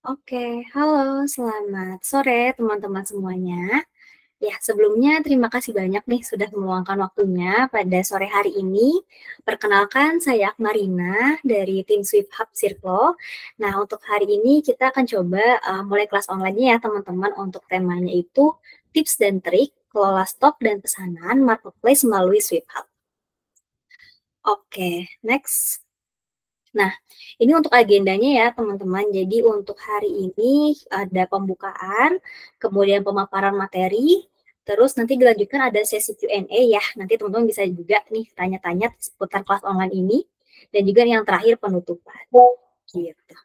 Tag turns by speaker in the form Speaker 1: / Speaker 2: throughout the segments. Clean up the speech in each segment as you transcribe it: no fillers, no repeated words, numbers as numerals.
Speaker 1: Oke, halo, selamat sore teman-teman semuanya. Ya, sebelumnya terima kasih banyak nih sudah meluangkan waktunya pada sore hari ini. Perkenalkan, saya Akmarina dari tim Swift Hub Circle. Nah, untuk hari ini kita akan coba mulai kelas online ya teman-teman. Untuk temanya itu tips dan trik kelola stok dan pesanan marketplace melalui Swift Hub. Oke, next. Nah, ini untuk agendanya ya teman-teman. Jadi untuk hari ini ada pembukaan, kemudian pemaparan materi, terus nanti dilanjutkan ada sesi Q&A ya. Nanti teman-teman bisa juga nih tanya-tanya seputar kelas online ini. Dan juga yang terakhir penutupan. Gitu.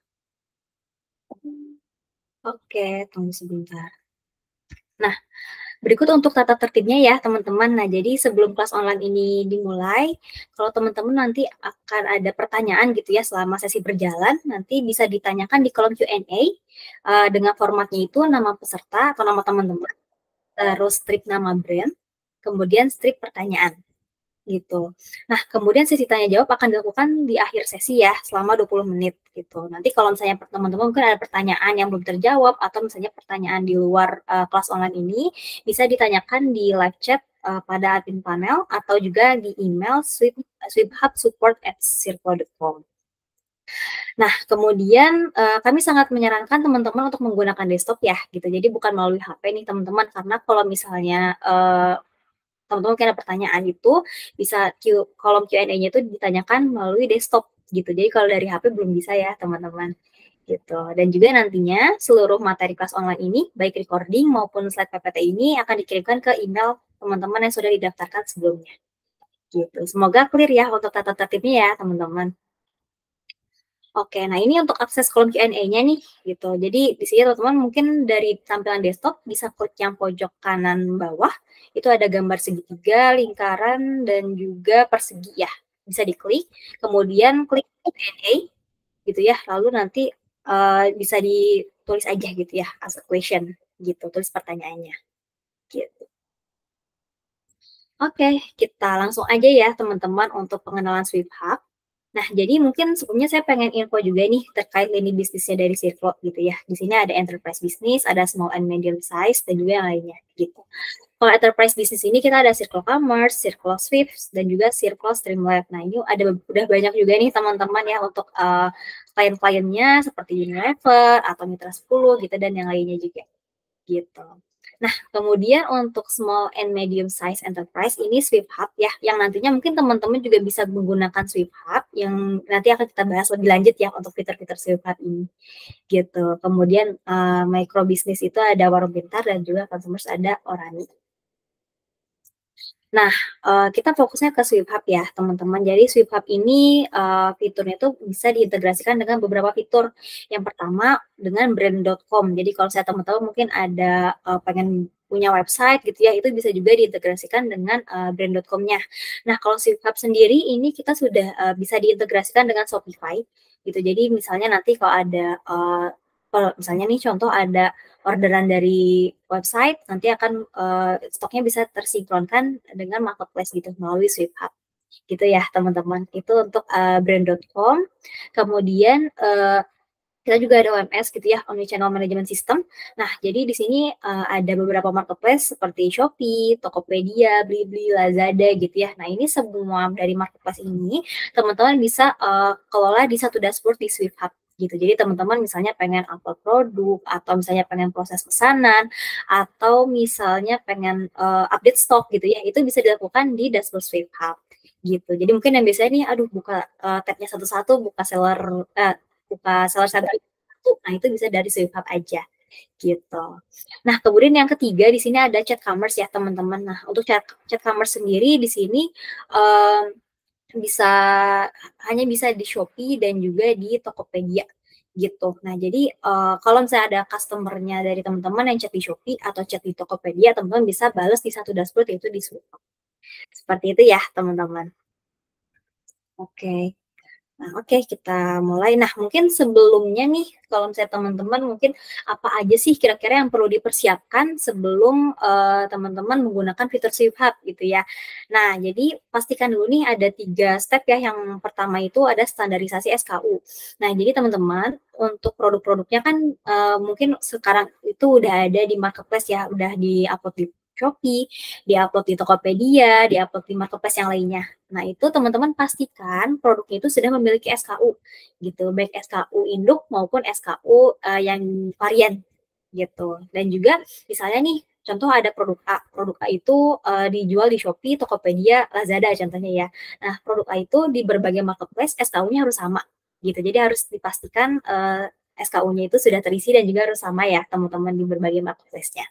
Speaker 1: Oke, tunggu sebentar. Nah, berikut untuk tata tertibnya ya teman-teman. Nah, jadi sebelum kelas online ini dimulai, kalau teman-teman nanti akan ada pertanyaan gitu ya selama sesi berjalan, nanti bisa ditanyakan di kolom Q&A dengan formatnya itu nama peserta atau nama teman-teman, terus strip nama brand, kemudian strip pertanyaan gitu. Nah, kemudian sesi tanya jawab akan dilakukan di akhir sesi ya, selama 20 menit gitu. Nanti kalau misalnya teman-teman mungkin ada pertanyaan yang belum terjawab atau misalnya pertanyaan di luar kelas online ini, bisa ditanyakan di live chat pada admin panel atau juga di email swipHubSupport@circle.com. Nah, kemudian kami sangat menyarankan teman-teman untuk menggunakan desktop ya, gitu. Jadi bukan melalui HP nih teman-teman, karena kalau misalnya teman-teman mungkin ada pertanyaan itu bisa kolom Q&A-nya itu ditanyakan melalui desktop gitu. Jadi kalau dari HP belum bisa ya teman-teman gitu. Dan juga nantinya seluruh materi kelas online ini baik recording maupun slide PPT ini akan dikirimkan ke email teman-teman yang sudah didaftarkan sebelumnya. Gitu. Semoga clear ya untuk tata tertibnya ya teman-teman. Oke, nah ini untuk akses kolom Q&A-nya nih, gitu. Jadi di sini teman-teman mungkin dari tampilan desktop bisa klik yang pojok kanan bawah, itu ada gambar segitiga, lingkaran, dan juga persegi ya. Bisa diklik, kemudian klik Q&A, gitu ya. Lalu nanti bisa ditulis aja gitu ya, as a question, gitu. Tulis pertanyaannya, gitu. Oke, kita langsung aja ya teman-teman untuk pengenalan Swift Hub. Nah, jadi mungkin sebelumnya saya pengen info juga nih terkait lini bisnisnya dari Circle gitu ya. Di sini ada enterprise business, ada small and medium size, dan juga yang lainnya gitu. Kalau enterprise business ini kita ada Circle Commerce, Circle Swift, dan juga Circle Streamlab. Nah, ini udah banyak juga nih teman-teman ya untuk klien-kliennya seperti Unilever atau Mitra 10 gitu dan yang lainnya juga gitu. Nah, kemudian untuk small and medium size enterprise ini Swift Hub ya, yang nantinya mungkin teman-teman juga bisa menggunakan Swift Hub yang nanti akan kita bahas lebih lanjut ya untuk fitur-fitur Swift Hub ini gitu. Kemudian micro business itu ada Warung Pintar dan juga consumers ada Orani. Nah, kita fokusnya ke Swift Hub ya, teman-teman. Jadi Swift Hub ini fiturnya itu bisa diintegrasikan dengan beberapa fitur. Yang pertama dengan brand.com. Jadi kalau saya teman-teman mungkin ada pengen punya website gitu ya, itu bisa juga diintegrasikan dengan brand.com-nya. Nah, kalau Swift Hub sendiri ini kita sudah bisa diintegrasikan dengan Shopify gitu. Jadi misalnya nanti kalau ada kalau misalnya nih contoh ada orderan dari website, nanti akan stoknya bisa tersinkronkan dengan marketplace gitu melalui Swift Hub. Gitu ya teman-teman. Itu untuk brand.com. Kemudian kita juga ada OMS gitu ya, Omnichannel Management System. Nah, jadi di sini ada beberapa marketplace seperti Shopee, Tokopedia, Blibli, Lazada gitu ya. Nah, ini semua dari marketplace ini teman-teman bisa kelola di satu dashboard di Swift Hub gitu. Jadi teman-teman misalnya pengen upload produk atau misalnya pengen proses pesanan atau misalnya pengen update stok gitu ya, itu bisa dilakukan di dashboard Swift Hub gitu. Jadi mungkin yang biasanya nih, aduh buka tabnya satu-satu, buka seller center, nah itu bisa dari Swift Hub aja gitu. Nah, kemudian yang ketiga di sini ada chat commerce ya teman-teman. Nah, untuk chat commerce sendiri di sini um, bisa hanya bisa di Shopee dan juga di Tokopedia gitu. Nah, jadi kalau misalnya ada customer-nya dari teman-teman yang chat di Shopee atau chat di Tokopedia, teman-teman bisa balas di satu dashboard yaitu di Swift Hub. Seperti itu ya, teman-teman. Oke. Nah, oke, kita mulai. Nah, mungkin sebelumnya nih, kalau misalnya teman-teman mungkin apa aja sih kira-kira yang perlu dipersiapkan sebelum, teman-teman menggunakan fitur Swift Hub gitu ya. Nah, jadi pastikan dulu nih ada 3 step ya. Yang pertama itu ada standarisasi SKU. Nah, jadi teman-teman untuk produk-produknya kan, mungkin sekarang itu udah ada di marketplace ya, udah di-upload di Shopee, di-upload di Tokopedia, di-upload di marketplace yang lainnya. Nah, itu teman-teman pastikan produknya itu sudah memiliki SKU gitu, baik SKU induk maupun SKU, yang varian gitu. Dan juga misalnya nih, contoh ada produk A itu, dijual di Shopee, Tokopedia, Lazada contohnya ya. Nah, produk A itu di berbagai marketplace SKU-nya harus sama gitu. Jadi harus dipastikan, SKU-nya itu sudah terisi dan juga harus sama ya teman-teman di berbagai marketplace-nya.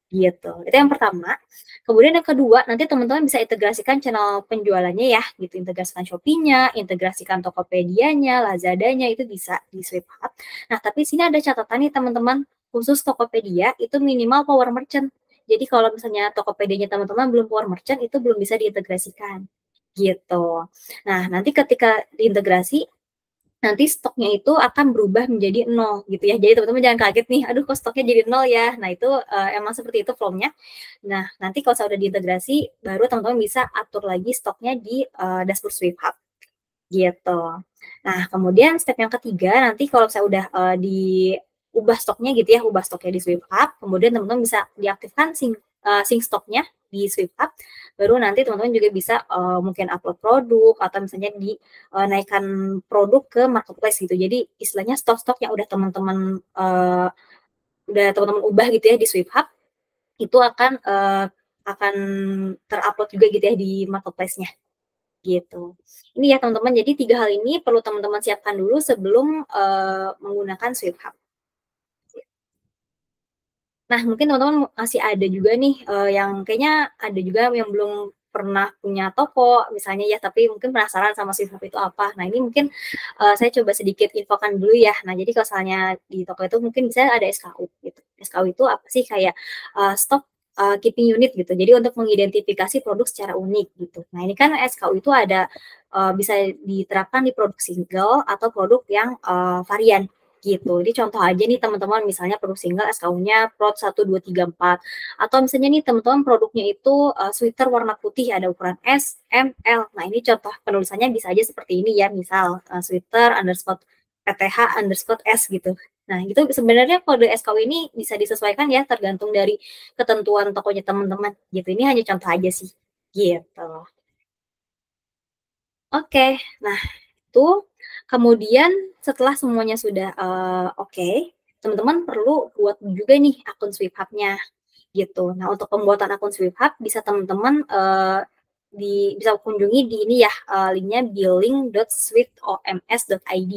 Speaker 1: Gitu, itu yang pertama. Kemudian yang kedua, nanti teman-teman bisa integrasikan channel penjualannya ya, gitu. Integrasikan Shopee-nya, integrasikan Tokopedia-nya, Lazada-nya, itu bisa di Swift Hub. Nah, tapi sini ada catatan nih teman-teman, khusus Tokopedia itu minimal power merchant. Jadi kalau misalnya Tokopedia-nya teman-teman belum power merchant, itu belum bisa diintegrasikan, gitu. Nah, nanti ketika diintegrasi, nanti stoknya itu akan berubah menjadi 0 gitu ya. Jadi teman-teman jangan kaget nih, aduh kok stoknya jadi 0 ya. Nah itu emang seperti itu flow-nya. Nah nanti kalau sudah diintegrasi, baru teman-teman bisa atur lagi stoknya di dashboard Swift Hub gitu. Nah kemudian step yang ketiga, nanti kalau saya udah diubah stoknya gitu ya, ubah stoknya di Swift Hub, kemudian teman-teman bisa diaktifkan sync stoknya di Swift Hub, baru nanti teman-teman juga bisa mungkin upload produk atau misalnya naikkan produk ke marketplace gitu. Jadi istilahnya stok-stok yang udah teman-teman ubah gitu ya di Swift Hub, itu akan terupload juga gitu ya di marketplace-nya gitu. Ini ya teman-teman, jadi 3 hal ini perlu teman-teman siapkan dulu sebelum menggunakan Swift Hub. Nah, mungkin teman-teman masih ada juga nih, yang kayaknya ada juga yang belum pernah punya toko misalnya ya, tapi mungkin penasaran sama Swift Hub itu apa. Nah, ini mungkin, saya coba sedikit infokan dulu ya. Nah, jadi kalau misalnya di toko itu mungkin bisa ada SKU gitu. SKU itu apa sih? Kayak, stock, keeping unit gitu. Jadi untuk mengidentifikasi produk secara unik gitu. Nah, ini kan SKU itu ada, bisa diterapkan di produk single atau produk yang, varian gitu. Jadi contoh aja nih teman-teman, misalnya produk single SKU-nya prod 1, 2, 3, 4. Atau misalnya nih teman-teman produknya itu sweater warna putih ada ukuran S, M, L. Nah ini contoh penulisannya bisa aja seperti ini ya, misal sweater underscore PTH underscore S gitu. Nah itu sebenarnya kode SKU ini bisa disesuaikan ya tergantung dari ketentuan tokonya teman-teman gitu. Ini hanya contoh aja sih gitu. Oke, nah itu kemudian setelah semuanya sudah, oke, teman-teman perlu buat juga nih akun Swift Hub-nya, gitu. Nah, untuk pembuatan akun Swift Hub bisa teman-teman, bisa kunjungi di ini ya, linknya billing.swiftoms.id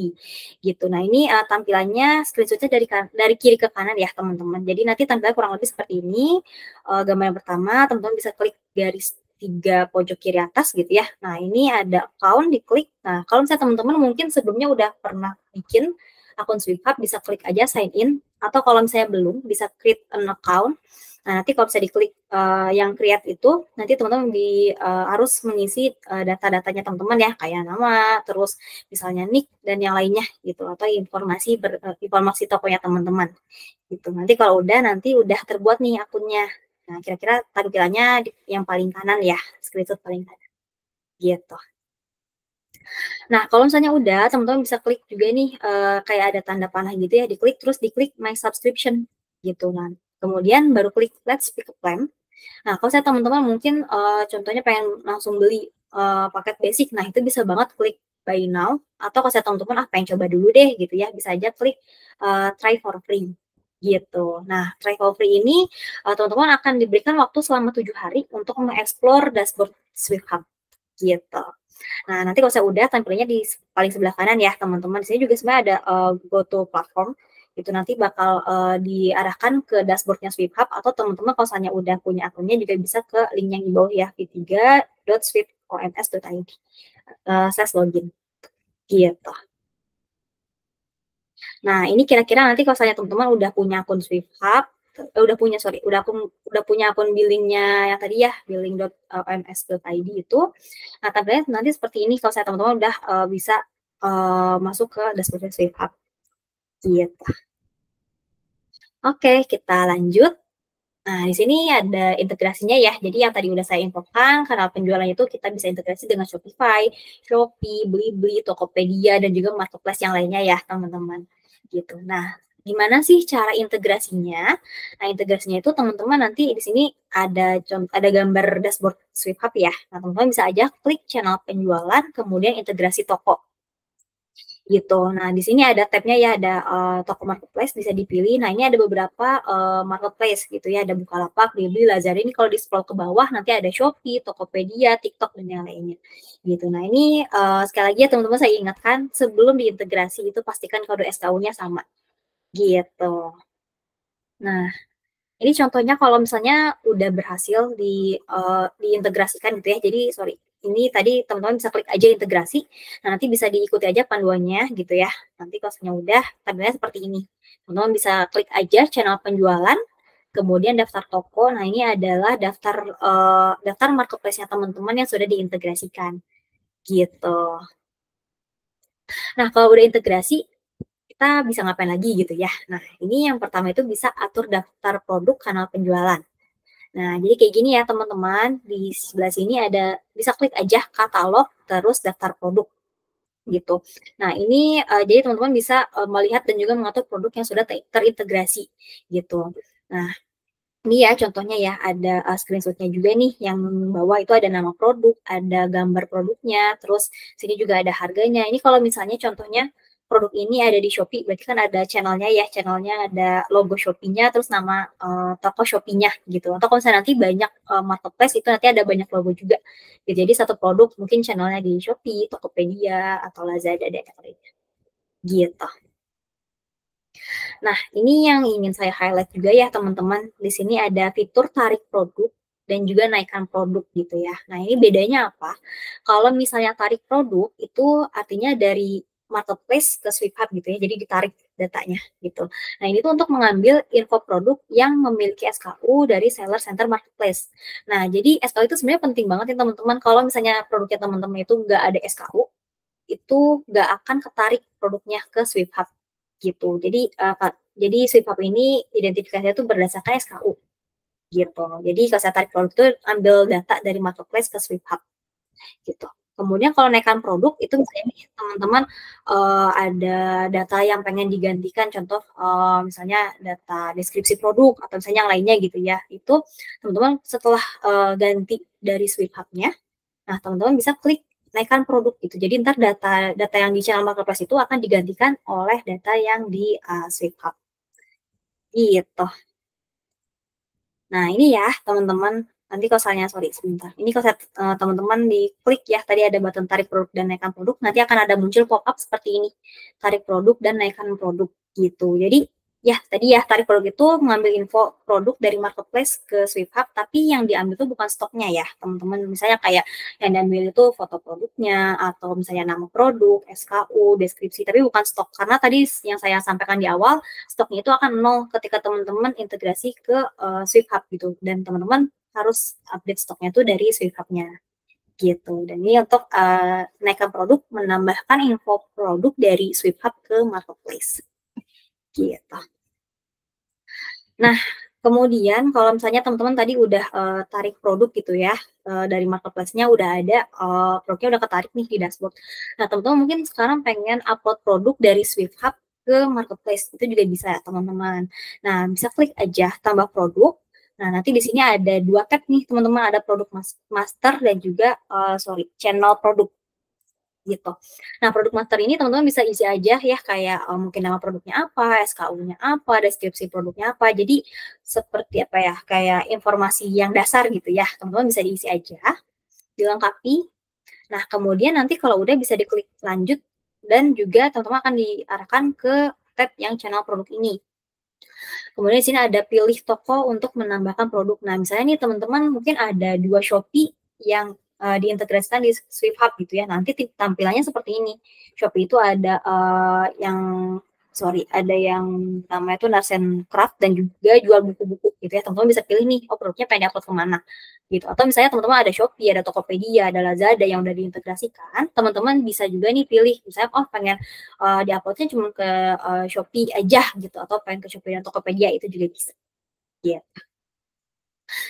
Speaker 1: gitu. Nah, ini, tampilannya screenshot-nya dari kiri ke kanan ya, teman-teman. Jadi nanti tampilannya kurang lebih seperti ini, gambar yang pertama teman-teman bisa klik garis 3 pojok kiri atas gitu ya. Nah, ini ada account, diklik. Nah, kalau misalnya teman-teman mungkin sebelumnya udah pernah bikin akun Swift Hub, bisa klik aja sign in, atau kalau misalnya belum, bisa create an account. Nah, nanti kalau bisa diklik yang create itu, nanti teman-teman harus mengisi data-datanya teman-teman ya, kayak nama, terus misalnya nick dan yang lainnya gitu, atau informasi tokonya teman-teman gitu. Nanti kalau nanti udah terbuat nih akunnya. Nah, kira-kira tampilannya yang paling kanan ya, screenshot paling kanan gitu. Nah, kalau misalnya udah, teman-teman bisa klik juga nih, kayak ada tanda panah gitu ya, diklik My Subscription gitu. Nah, kemudian baru klik Let's Pick a Plan. Nah, kalau saya teman-teman mungkin, contohnya pengen langsung beli, paket basic, nah itu bisa banget klik Buy Now, atau kalau saya teman-teman, pengen coba dulu deh gitu ya, bisa aja klik, Try for Free gitu. Nah, Try for Free ini, teman-teman akan diberikan waktu selama 7 hari untuk mengeksplor dashboard Swift Hub gitu. Nah, nanti kalau saya udah tampilannya di paling sebelah kanan ya, teman-teman. Di sini juga sebenarnya ada go to platform. Itu nanti bakal diarahkan ke dashboard-nya Swift Hub, atau teman-teman kalau misalnya udah punya akunnya juga bisa ke link yang di bawah ya, v3.swiftoms.id. /login gitu. Nah, ini kira-kira nanti kalau misalnya teman-teman udah punya akun Swift Hub, udah punya akun billingnya yang tadi ya, billing.oms.id itu. Nah, tampilannya nanti seperti ini kalau saya teman-teman udah bisa masuk ke dashboard Swift Hub. Gitu. Oke, kita lanjut. Nah, di sini ada integrasinya ya. Jadi yang tadi udah saya infokan, kanal penjualan itu kita bisa integrasi dengan Shopify, Shopee, Blibli, Tokopedia, dan juga marketplace yang lainnya ya, teman-teman. Gitu. Nah, gimana sih cara integrasinya? Nah, integrasinya itu teman-teman nanti di sini ada gambar dashboard Swift Hub ya. Nah, teman-teman bisa aja klik channel penjualan, kemudian integrasi toko gitu. Nah, di sini ada tabnya ya, ada toko marketplace bisa dipilih. Nah, ini ada beberapa marketplace gitu ya, ada Bukalapak, Blibli, Lazada. Ini kalau di scroll ke bawah nanti ada Shopee, Tokopedia, TikTok dan yang lainnya. Gitu. Nah, ini sekali lagi ya teman-teman saya ingatkan sebelum diintegrasi itu pastikan kode SKU-nya sama. Gitu. Nah, ini contohnya kalau misalnya udah berhasil diintegrasikan gitu ya. Jadi sorry, ini tadi teman-teman bisa klik aja integrasi. Nah, nanti bisa diikuti aja panduannya gitu ya. Nanti kalau misalnya udah, tampilannya seperti ini. Teman-teman bisa klik aja channel penjualan, kemudian daftar toko. Nah, ini adalah daftar marketplace-nya teman-teman yang sudah diintegrasikan. Gitu. Nah, kalau udah integrasi, kita bisa ngapain lagi gitu ya. Nah, ini yang pertama itu bisa atur daftar produk kanal penjualan. Nah, jadi kayak gini ya teman-teman, di sebelah sini ada, bisa klik aja katalog, terus daftar produk, gitu. Nah, ini jadi teman-teman bisa melihat dan juga mengatur produk yang sudah terintegrasi, gitu. Nah, ini ya contohnya ya, ada screenshot-nya juga nih, yang bawah itu ada nama produk, ada gambar produknya, terus sini juga ada harganya. Ini kalau misalnya contohnya produk ini ada di Shopee, berarti kan ada channelnya ya, channelnya ada logo Shopee-nya, terus nama toko Shopee-nya gitu. Atau kalau misalnya nanti banyak marketplace, itu nanti ada banyak logo juga. Jadi satu produk mungkin channelnya di Shopee, Tokopedia, atau Lazada, dan yang lainnya. Gitu. Nah, ini yang ingin saya highlight juga ya teman-teman. Di sini ada fitur tarik produk dan juga naikkan produk gitu ya. Nah, ini bedanya apa? Kalau misalnya tarik produk itu artinya dari marketplace ke Swift Hub gitu ya. Jadi ditarik datanya gitu. Nah, ini tuh untuk mengambil info produk yang memiliki SKU dari seller center marketplace. Nah, jadi SKU itu sebenarnya penting banget ya teman-teman. Kalau misalnya produknya teman-teman itu nggak ada SKU, itu nggak akan ketarik produknya ke Swift Hub gitu. Jadi Swift Hub ini identifikasinya tuh berdasarkan SKU gitu. Jadi kalau saya tarik produk itu ambil data dari marketplace ke Swift Hub gitu. Kemudian kalau naikkan produk itu misalnya nih teman-teman ada data yang pengen digantikan, contoh misalnya data deskripsi produk atau misalnya yang lainnya gitu ya. Itu teman-teman setelah ganti dari Swift Hub-nya, nah teman-teman bisa klik naikkan produk gitu. Jadi ntar data yang di channel marketplace itu akan digantikan oleh data yang di Swift Hub. Gitu. Nah, ini ya teman-teman, nanti kalau misalnya, sorry sebentar, ini kalau teman-teman diklik ya, tadi ada button tarik produk dan naikkan produk, nanti akan ada muncul pop-up seperti ini, tarik produk dan naikkan produk gitu. Jadi ya tadi ya tarik produk itu mengambil info produk dari marketplace ke Swift Hub, tapi yang diambil itu bukan stoknya ya teman-teman. Misalnya kayak yang diambil itu foto produknya atau misalnya nama produk, SKU, deskripsi, tapi bukan stok. Karena tadi yang saya sampaikan di awal, stoknya itu akan nol ketika teman-teman integrasi ke Swift Hub gitu. Dan teman-teman harus update stoknya itu dari Swift Hub-nya gitu. Dan ini untuk naikkan produk, menambahkan info produk dari Swift Hub ke marketplace gitu. Nah, kemudian kalau misalnya teman-teman tadi udah tarik produk gitu ya, dari marketplace-nya udah ada, produknya udah ketarik nih di dashboard. Nah, teman-teman mungkin sekarang pengen upload produk dari Swift Hub ke marketplace, itu juga bisa ya teman-teman. Nah, bisa klik aja tambah produk. Nah, nanti di sini ada 2 tab nih teman-teman, ada produk master dan juga channel produk gitu. Nah, produk master ini teman-teman bisa isi aja ya kayak mungkin nama produknya apa, SKU-nya apa, deskripsi produknya apa. Jadi seperti apa ya, kayak informasi yang dasar gitu ya. Teman-teman bisa diisi aja, dilengkapi. Nah, kemudian nanti kalau udah bisa diklik lanjut dan juga teman-teman akan diarahkan ke tab yang channel produk ini. Kemudian di sini ada pilih toko untuk menambahkan produk. Nah, misalnya nih teman-teman mungkin ada 2 Shopee yang diintegrasikan di Swift Hub gitu ya. Nanti tampilannya seperti ini. Shopee itu ada yang ada yang namanya tuh Narsen Craft dan juga jual buku-buku gitu ya. Teman-teman bisa pilih nih, oh produknya pengen upload kemana gitu. Atau misalnya teman-teman ada Shopee, ada Tokopedia, ada Lazada yang udah diintegrasikan, teman-teman bisa juga nih pilih, misalnya oh pengen diuploadnya cuma ke Shopee aja gitu, atau pengen ke Shopee dan Tokopedia, itu juga bisa. Gitu.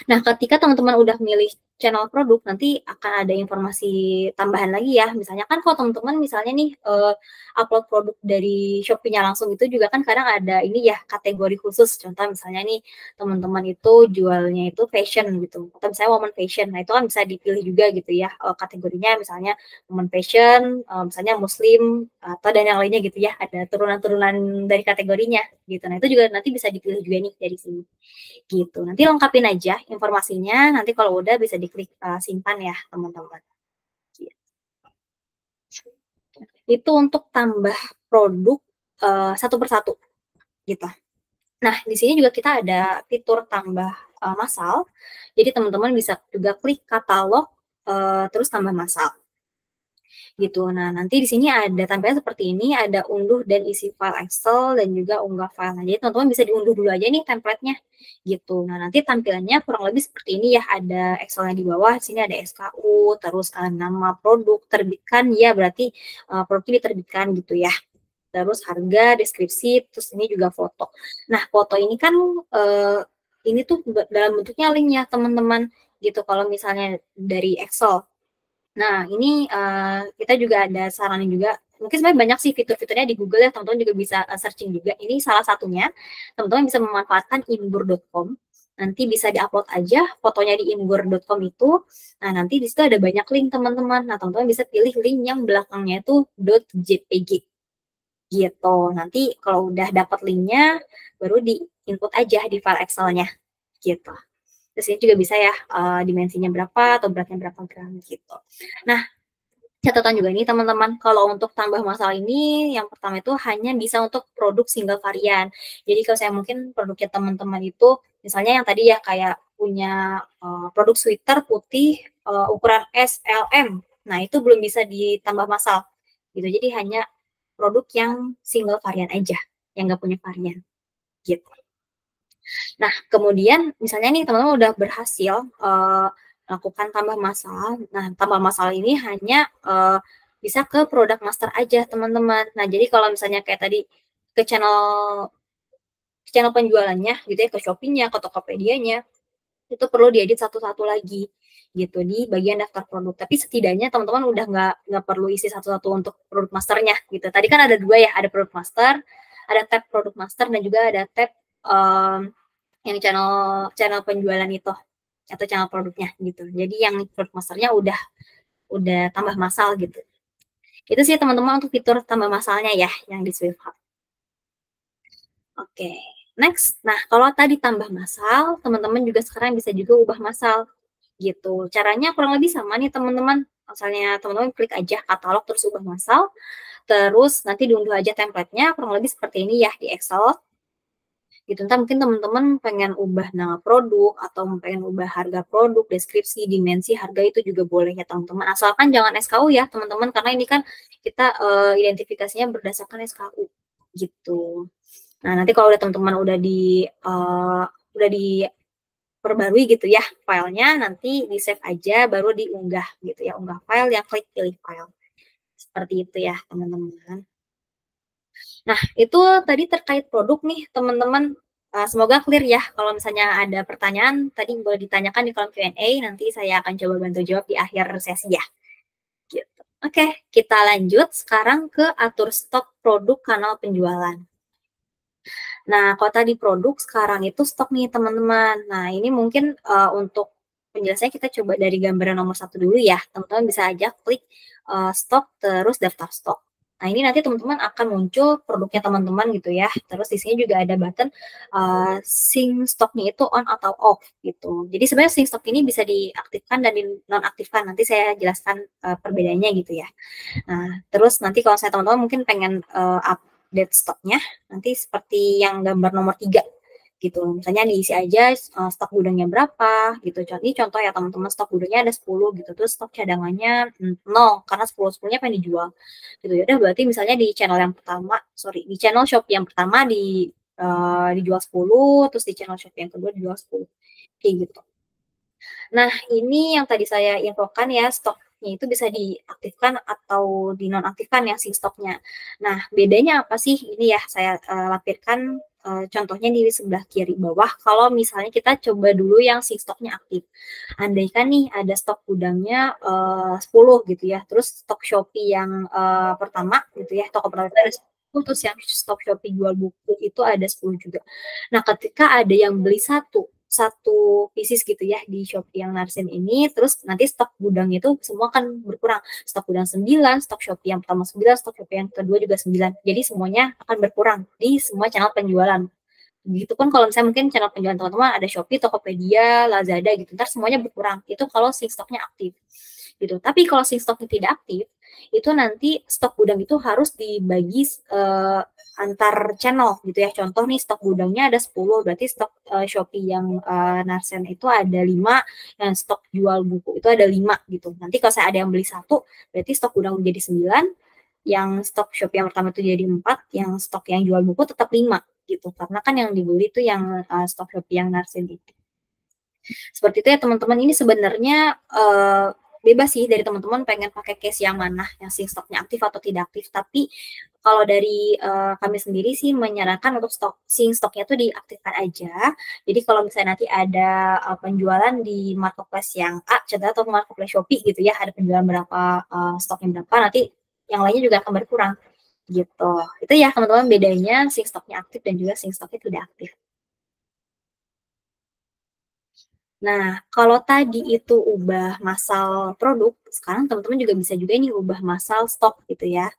Speaker 1: Nah, ketika teman-teman udah milih channel produk, nanti akan ada informasi tambahan lagi ya. Misalnya kan kalau teman-teman misalnya nih upload produk dari Shopee-nya langsung, itu juga kan kadang ada ini ya, kategori khusus. Contoh misalnya nih teman-teman itu jualnya itu fashion gitu, atau misalnya woman fashion. Nah, itu kan bisa dipilih juga gitu ya kategorinya, misalnya woman fashion, misalnya muslim, atau dan yang lainnya gitu ya. Ada turunan-turunan dari kategorinya gitu. Nah, itu juga nanti bisa dipilih juga nih dari sini. Gitu. Nanti lengkapin aja informasinya, nanti kalau udah bisa diklik simpan ya, teman-teman. Gitu. Itu untuk tambah produk satu persatu, gitu. Nah, di sini juga kita ada fitur tambah massal. Jadi teman-teman bisa juga klik katalog, terus tambah massal. Gitu. Nah, nanti di sini ada tampilan seperti ini, ada unduh dan isi file Excel dan juga unggah file. Nah, jadi teman-teman bisa diunduh dulu aja nih template-nya gitu. Nah, nanti tampilannya kurang lebih seperti ini ya, ada Excel-nya di bawah, di sini ada SKU, terus nama produk, terbitkan ya, berarti produknya diterbitkan gitu ya. Terus harga, deskripsi, terus ini juga foto. Nah, foto ini kan ini tuh dalam bentuknya link ya, teman-teman gitu. Kalau misalnya dari Excel. Nah, ini kita juga ada saranin juga, mungkin sebenarnya banyak sih fitur-fiturnya di Google ya, teman-teman juga bisa searching juga. Ini salah satunya, teman-teman bisa memanfaatkan ingur.com. Nanti bisa diupload aja fotonya di ingur.com itu. Nah, nanti di situ ada banyak link, teman-teman. Nah, teman-teman bisa pilih link yang belakangnya itu .jpg. Gitu. Nanti kalau udah dapat linknya, baru di-input aja di file Excel-nya. Gitu. Terus ini juga bisa ya dimensinya berapa atau beratnya berapa gram gitu. Nah, catatan juga nih teman-teman, kalau untuk tambah masalah ini, yang pertama itu hanya bisa untuk produk single varian. Jadi kalau saya mungkin produknya teman-teman itu, misalnya yang tadi ya kayak punya produk sweater putih ukuran S, L, M. Nah, itu belum bisa ditambah masal. Gitu. Jadi hanya produk yang single varian aja, yang nggak punya varian. Gitu. Nah, kemudian misalnya nih teman-teman udah berhasil lakukan tambah masalah. Nah, tambah masalah ini hanya bisa ke produk master aja, teman-teman. Nah, jadi kalau misalnya kayak tadi ke channel penjualannya gitu ya, ke Shopee-nya, ke Tokopedia-nya, itu perlu diedit satu-satu lagi gitu di bagian daftar produk. Tapi setidaknya teman-teman udah nggak perlu isi satu-satu untuk produk masternya gitu. Tadi kan ada dua ya, ada produk master, ada tab produk master, dan juga ada tab yang channel penjualan itu atau channel produknya gitu. Jadi yang produk masternya udah tambah masal gitu. Itu sih teman-teman untuk fitur tambah masalnya ya yang di Swift Hub. Oke, next. Nah, kalau tadi tambah masal, teman-teman juga sekarang bisa juga ubah masal gitu. Caranya kurang lebih sama nih teman-teman. Asalnya teman-teman klik aja katalog terus ubah masal. Terus nanti diunduh aja template-nya kurang lebih seperti ini ya di Excel. Gitu. Entah mungkin teman-teman pengen ubah nama produk atau pengen ubah harga produk, deskripsi, dimensi, harga, itu juga boleh ya teman-teman. Asalkan jangan SKU ya teman-teman, karena ini kan kita identifikasinya berdasarkan SKU gitu. Nah, nanti kalau udah teman-teman udah diperbarui gitu ya filenya, nanti di save aja baru diunggah gitu ya, unggah file, ya klik pilih file. Seperti itu ya teman-teman. Nah, itu tadi terkait produk nih, teman-teman. Semoga clear ya. Kalau misalnya ada pertanyaan, tadi boleh ditanyakan di kolom Q&A. Nanti saya akan coba bantu jawab di akhir sesi ya. Gitu. Oke, kita lanjut sekarang ke atur stok produk kanal penjualan. Nah, kalau tadi produk, sekarang itu stok nih, teman-teman. Nah, ini mungkin untuk penjelasannya kita coba dari gambaran nomor 1 dulu ya. Teman-teman bisa aja klik stok, terus daftar stok. Nah, ini nanti teman-teman akan muncul produknya teman-teman gitu ya. Terus di sini juga ada button sync stoknya itu on atau off gitu. Jadi sebenarnya sync stok ini bisa diaktifkan dan dinonaktifkan. Nanti saya jelaskan perbedaannya gitu ya. Nah, terus nanti kalau saya teman-teman mungkin pengen update stoknya, nanti seperti yang gambar nomor 3 gitu. Misalnya diisi aja stok gudangnya berapa gitu. Ini contoh ya teman-teman, stok gudangnya ada 10 gitu, terus stok cadangannya 0 karena 10-10-nya pengen dijual gitu. Ya udah berarti misalnya di channel yang pertama, di channel Shopee yang pertama dijual 10, terus di channel Shopee yang kedua dijual 10 kayak gitu. Nah, ini yang tadi saya infokan ya, stoknya itu bisa diaktifkan atau dinonaktifkan ya si stoknya. Nah, bedanya apa sih? Ini ya saya lampirkan contohnya di sebelah kiri bawah. Kalau misalnya kita coba dulu yang si stoknya aktif. Andaikan nih ada stok gudangnya 10 gitu ya, terus stok Shopee yang pertama gitu ya, toko pertama ada 10, terus yang stok Shopee jual buku itu ada 10 juga. Nah, ketika ada yang beli satu pieces gitu ya di Shopee yang Narsin ini, terus nanti stok gudang itu semua akan berkurang. Stok gudang 9, stok Shopee yang pertama 9, stok Shopee yang kedua juga 9. Jadi semuanya akan berkurang di semua channel penjualan. Gitu pun kalau misalnya mungkin channel penjualan teman-teman ada Shopee, Tokopedia, Lazada gitu, ntar semuanya berkurang. Itu kalau si stoknya aktif gitu. Tapi kalau si stoknya tidak aktif, itu nanti stok gudang itu harus dibagi antar channel gitu ya. Contoh nih stok gudangnya ada 10, berarti stok Shopee yang Narsen itu ada 5, dan stok jual buku itu ada 5 gitu. Nanti kalau saya ada yang beli satu, berarti stok gudang menjadi 9, yang stok Shopee yang pertama itu jadi 4, yang stok yang jual buku tetap 5 gitu. Karena kan yang dibeli itu yang stok Shopee yang Narsen itu. Seperti itu ya teman-teman. Ini sebenarnya bebas sih dari teman-teman pengen pakai case yang mana, yang sing stoknya aktif atau tidak aktif. Tapi kalau dari kami sendiri sih menyarankan untuk sing stoknya tuh diaktifkan aja. Jadi kalau misalnya nanti ada penjualan di marketplace yang A, contohnya atau marketplace Shopee gitu ya, ada penjualan berapa, stoknya berapa, nanti yang lainnya juga akan berkurang gitu. Itu ya teman-teman bedanya sing stoknya aktif dan juga sing stoknya tidak aktif. Nah, kalau tadi itu ubah massal produk, sekarang teman-teman juga bisa juga nih ubah massal stok gitu ya.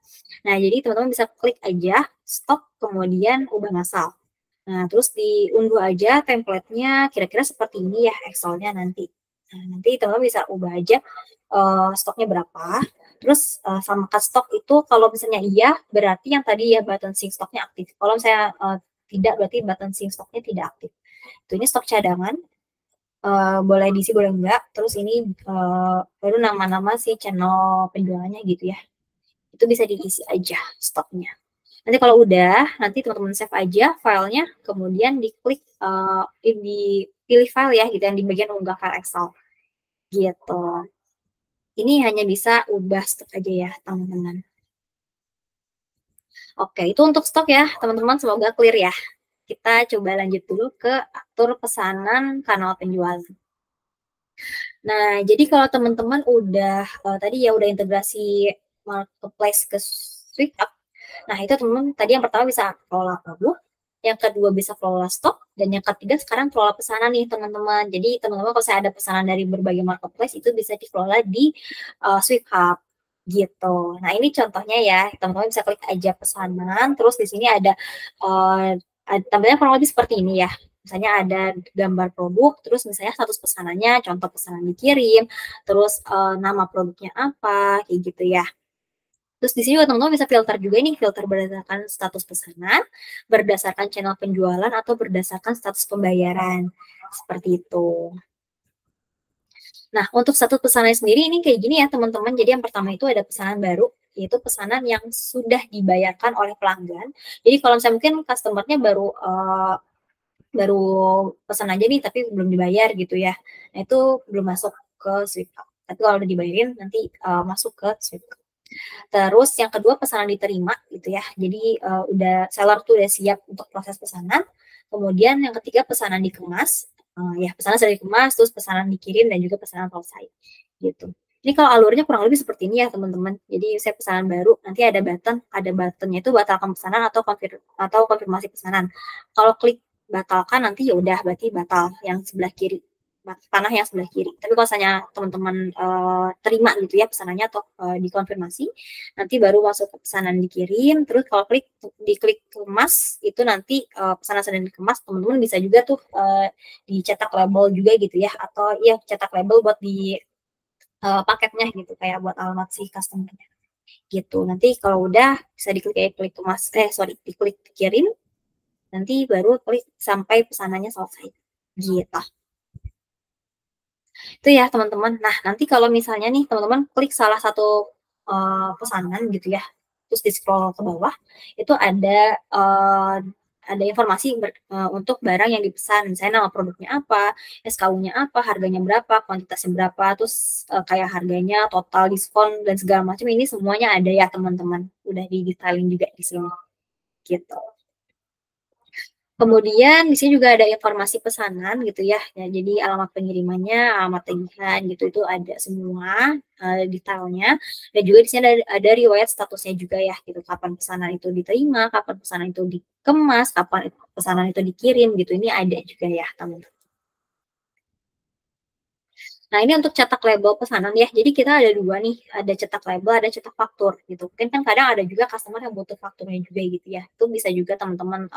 Speaker 1: Nah, jadi teman-teman bisa klik aja stok, kemudian ubah massal. Nah, terus diunduh aja template-nya kira-kira seperti ini ya Excel-nya nanti. Nah, nanti teman-teman bisa ubah aja stoknya berapa. Terus samakan stok itu kalau misalnya iya, berarti yang tadi ya button sync stoknya aktif. Kalau misalnya tidak, berarti button sync stoknya tidak aktif. Itu ini stok cadangan. Boleh diisi boleh enggak, terus ini baru nama-nama si channel penjualannya gitu ya, itu bisa diisi aja stoknya. Nanti kalau udah, nanti teman-teman save aja filenya, kemudian diklik dipilih file ya gitu yang di bagian unggah file Excel gitu. Ini hanya bisa ubah stok aja ya teman-teman. Oke, itu untuk stok ya teman-teman, semoga clear ya. Kita coba lanjut dulu ke atur pesanan kanal penjualan. Nah, jadi kalau teman-teman udah tadi ya udah integrasi marketplace ke SweetUp. Nah, itu teman-teman tadi yang pertama bisa kelola produk, yang kedua bisa kelola stok, dan yang ketiga sekarang kelola pesanan nih teman-teman. Jadi teman-teman kalau saya ada pesanan dari berbagai marketplace itu bisa dikelola di SweetUp gitu. Nah, ini contohnya ya, teman-teman bisa klik aja pesanan, terus di sini ada tampilnya kurang lebih seperti ini ya. Misalnya ada gambar produk, terus misalnya status pesanannya, contoh pesanan dikirim, terus nama produknya apa, kayak gitu ya. Terus di sini juga teman-teman bisa filter juga nih, filter berdasarkan status pesanan, berdasarkan channel penjualan, atau berdasarkan status pembayaran. Seperti itu. Nah, untuk status pesanan sendiri ini kayak gini ya teman-teman. Jadi yang pertama itu ada pesanan baru, yaitu pesanan yang sudah dibayarkan oleh pelanggan. Jadi kalau misalnya mungkin customer-nya baru pesan aja nih tapi belum dibayar gitu ya. Nah, itu belum masuk ke SweetUp. Tapi kalau udah dibayarin nanti masuk ke SweetUp. Terus yang kedua pesanan diterima gitu ya. Jadi udah seller tuh udah siap untuk proses pesanan. Kemudian yang ketiga pesanan dikemas. Ya pesanan sudah dikemas, terus pesanan dikirim dan juga pesanan selesai gitu. Ini kalau alurnya kurang lebih seperti ini ya teman-teman. Jadi saya pesanan baru, nanti ada buttonnya itu batalkan pesanan atau konfirmasi pesanan. Kalau klik batalkan nanti ya udah berarti batal yang sebelah kiri, panah yang sebelah kiri. Tapi kalau misalnya teman-teman terima gitu ya pesanannya atau dikonfirmasi, nanti baru masuk ke pesanan dikirim. Terus kalau diklik kemas itu nanti pesanan sedang dikemas, teman-teman bisa juga tuh dicetak label juga gitu ya, atau ya cetak label buat di paketnya gitu kayak buat alamat si customer-nya gitu. Nanti kalau udah bisa diklik kemas, diklik kirim. nanti baru klik sampai pesanannya selesai, gitu. Itu ya teman-teman. Nah, nanti kalau misalnya nih teman-teman klik salah satu pesanan gitu ya, terus di-scroll ke bawah, itu ada informasi untuk barang yang dipesan, misalnya nama produknya apa, SKU-nya apa, harganya berapa, kuantitasnya berapa, terus kayak harganya, total diskon dan segala macam ini semuanya ada ya teman-teman. Udah di-detailin juga di sini gitu. Kemudian di sini juga ada informasi pesanan gitu ya. Ya, jadi alamat pengirimannya, alamat tagihan gitu itu ada semua detailnya. Dan juga di sini ada riwayat statusnya juga ya gitu. Kapan pesanan itu diterima, kapan pesanan itu dikemas, kapan pesanan itu dikirim gitu. Ini ada juga ya teman-teman. Nah, ini untuk cetak label pesanan ya. Jadi kita ada dua nih, ada cetak label, ada cetak faktur gitu. Mungkin kan kadang ada juga customer yang butuh fakturnya juga gitu ya. Itu bisa juga teman-teman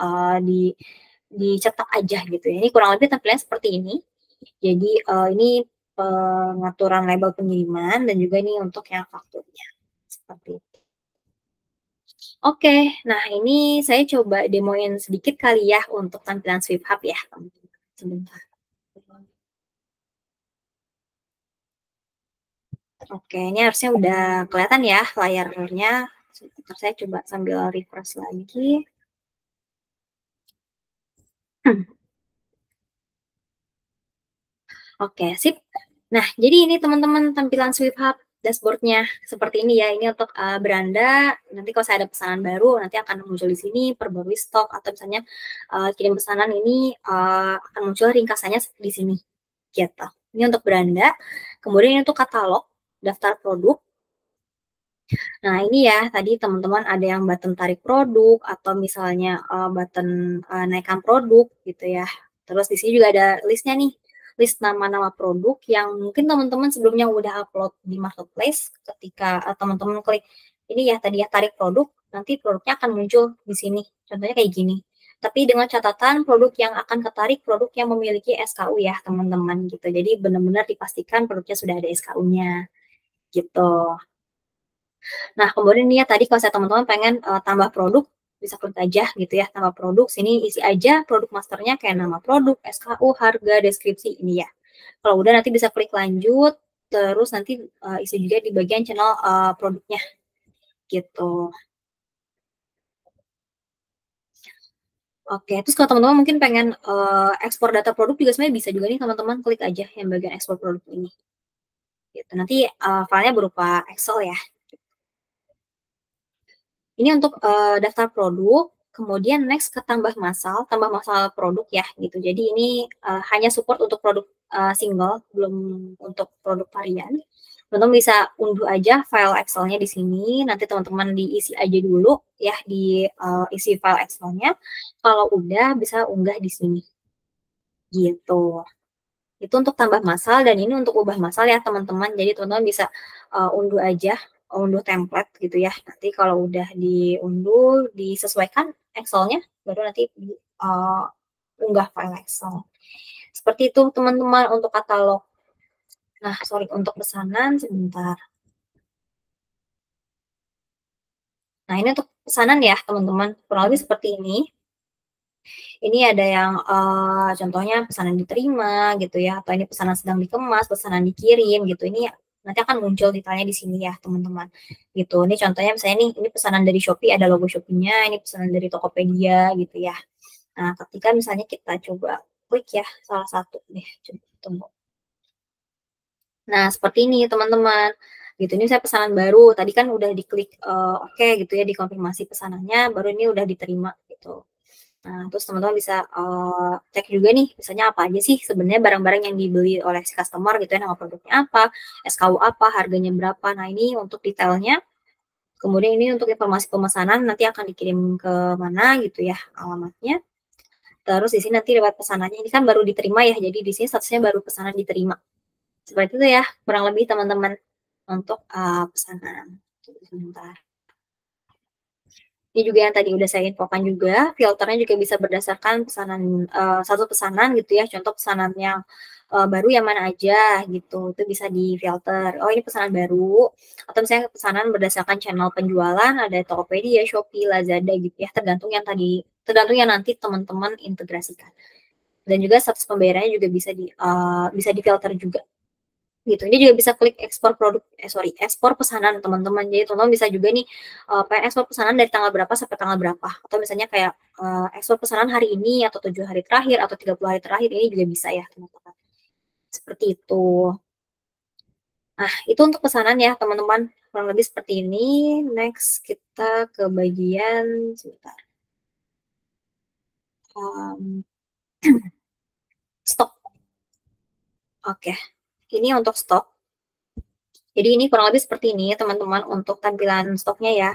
Speaker 1: dicetak aja gitu ya. Ini kurang lebih tampilannya seperti ini. Jadi ini pengaturan label pengiriman dan juga ini untuk yang fakturnya. Seperti itu. Oke, nah ini saya coba demoin sedikit kali ya untuk tampilan Swift Hub ya, teman-teman. Sebentar. Oke, ini harusnya udah kelihatan ya layarnya. Sebentar, saya coba sambil refresh lagi. Oke, sip. Nah, jadi ini teman-teman tampilan Swift Hub dashboardnya seperti ini ya. Ini untuk beranda. Nanti kalau saya ada pesanan baru, nanti akan muncul di sini perbarui stok atau misalnya kirim pesanan ini akan muncul ringkasannya di sini. Gitu. Ini untuk beranda. Kemudian ini untuk katalog, daftar produk. Nah, ini ya, tadi teman-teman ada yang button tarik produk atau misalnya button naikkan produk gitu ya. Terus di sini juga ada listnya nih, list nama-nama produk yang mungkin teman-teman sebelumnya udah upload di marketplace. Ketika teman-teman klik ini ya tadi ya tarik produk, nanti produknya akan muncul di sini. Contohnya kayak gini. Tapi dengan catatan produk yang akan ketarik produk yang memiliki SKU ya teman-teman gitu. Jadi benar-benar dipastikan produknya sudah ada SKU-nya gitu. Nah, kemudian nih ya tadi kalau saya teman-teman pengen tambah produk, bisa klik aja gitu ya, tambah produk, sini isi aja produk masternya kayak nama produk, SKU, harga, deskripsi ini ya. Kalau udah nanti bisa klik lanjut, terus nanti isi juga di bagian channel produknya gitu. Oke, terus kalau teman-teman mungkin pengen ekspor data produk juga sebenarnya bisa juga nih teman-teman klik aja yang bagian ekspor produk ini. Gitu. Nanti filenya berupa Excel ya. Ini untuk daftar produk, kemudian next ke tambah masal produk ya gitu. Jadi ini hanya support untuk produk single, belum untuk produk varian. Teman-teman bisa unduh aja file Excel-nya di sini. Nanti teman-teman diisi aja dulu ya di isi file Excel-nya. Kalau udah bisa unggah di sini. Gitu. Itu untuk tambah masal dan ini untuk ubah masal ya teman-teman. Jadi teman-teman bisa unduh aja, unduh template gitu ya. Nanti kalau udah diunduh, disesuaikan Excel-nya, baru nanti unggah file Excel. Seperti itu teman-teman untuk katalog. Nah, sorry untuk pesanan sebentar. Nah, ini untuk pesanan ya teman-teman. Kurang lebih seperti ini. Ini ada yang contohnya pesanan diterima gitu ya, atau ini pesanan sedang dikemas, pesanan dikirim gitu. Ini nanti akan muncul detailnya di sini ya teman-teman. Gitu. Ini contohnya misalnya nih, ini pesanan dari Shopee ada logo Shopee-nya, ini pesanan dari Tokopedia gitu ya. Nah, ketika misalnya kita coba klik ya salah satu deh, coba tunggu. Nah, seperti ini teman-teman. Gitu, ini saya pesanan baru. Tadi kan udah diklik oke gitu ya, dikonfirmasi pesanannya, baru ini udah diterima gitu. Nah, terus teman-teman bisa cek juga nih, misalnya apa aja sih sebenarnya barang-barang yang dibeli oleh si customer gitu ya, nama produknya apa, SKU apa, harganya berapa. Nah, ini untuk detailnya. Kemudian ini untuk informasi pemesanan nanti akan dikirim ke mana gitu ya alamatnya. Terus di sini nanti lewat pesanannya ini kan baru diterima ya, jadi di sini statusnya baru pesanan diterima. Seperti itu ya, kurang lebih teman-teman untuk pesanan. Sebentar. Ini juga yang tadi udah saya infokan juga, filternya juga bisa berdasarkan pesanan satu pesanan gitu ya. Contoh pesanan yang baru yang mana aja gitu, itu bisa difilter. Oh ini pesanan baru, atau misalnya pesanan berdasarkan channel penjualan, ada Tokopedia, Shopee, Lazada gitu ya, tergantung yang tadi tergantung yang nanti teman-teman integrasikan. Dan juga status pembayarannya juga bisa difilter juga gitu. Ini juga bisa klik ekspor pesanan teman-teman. Jadi teman-teman bisa juga nih pengen ekspor pesanan dari tanggal berapa sampai tanggal berapa, atau misalnya kayak ekspor pesanan hari ini atau 7 hari terakhir atau 30 hari terakhir, ini juga bisa ya teman-teman. Seperti itu. Nah, itu untuk pesanan ya teman-teman, kurang lebih seperti ini. Next kita ke bagian sebentar. Stok. Oke, ini untuk stok. Jadi ini kurang lebih seperti ini teman-teman untuk tampilan stoknya ya.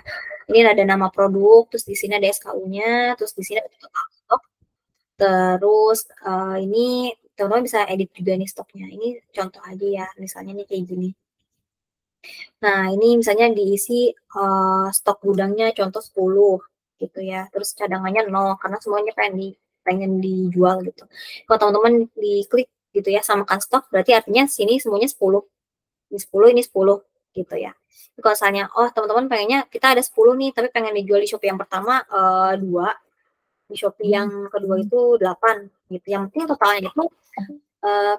Speaker 1: Ini ada nama produk, terus di sini ada SKU-nya, terus di sini ada total stok. Terus ini teman-teman bisa edit juga nih stoknya. Ini contoh aja ya, misalnya nih kayak gini. Nah, ini misalnya diisi stok gudangnya contoh 10 gitu ya. Terus cadangannya 0 karena semuanya pengen dijual gitu. Kalau teman-teman diklik gitu ya, samakan stok, berarti artinya sini semuanya 10. Ini 10 gitu ya. Kalau misalnya, oh teman-teman pengennya kita ada 10 nih, tapi pengen dijual di Shopee yang pertama 2, di Shopee yang kedua itu 8 gitu. Yang penting totalnya itu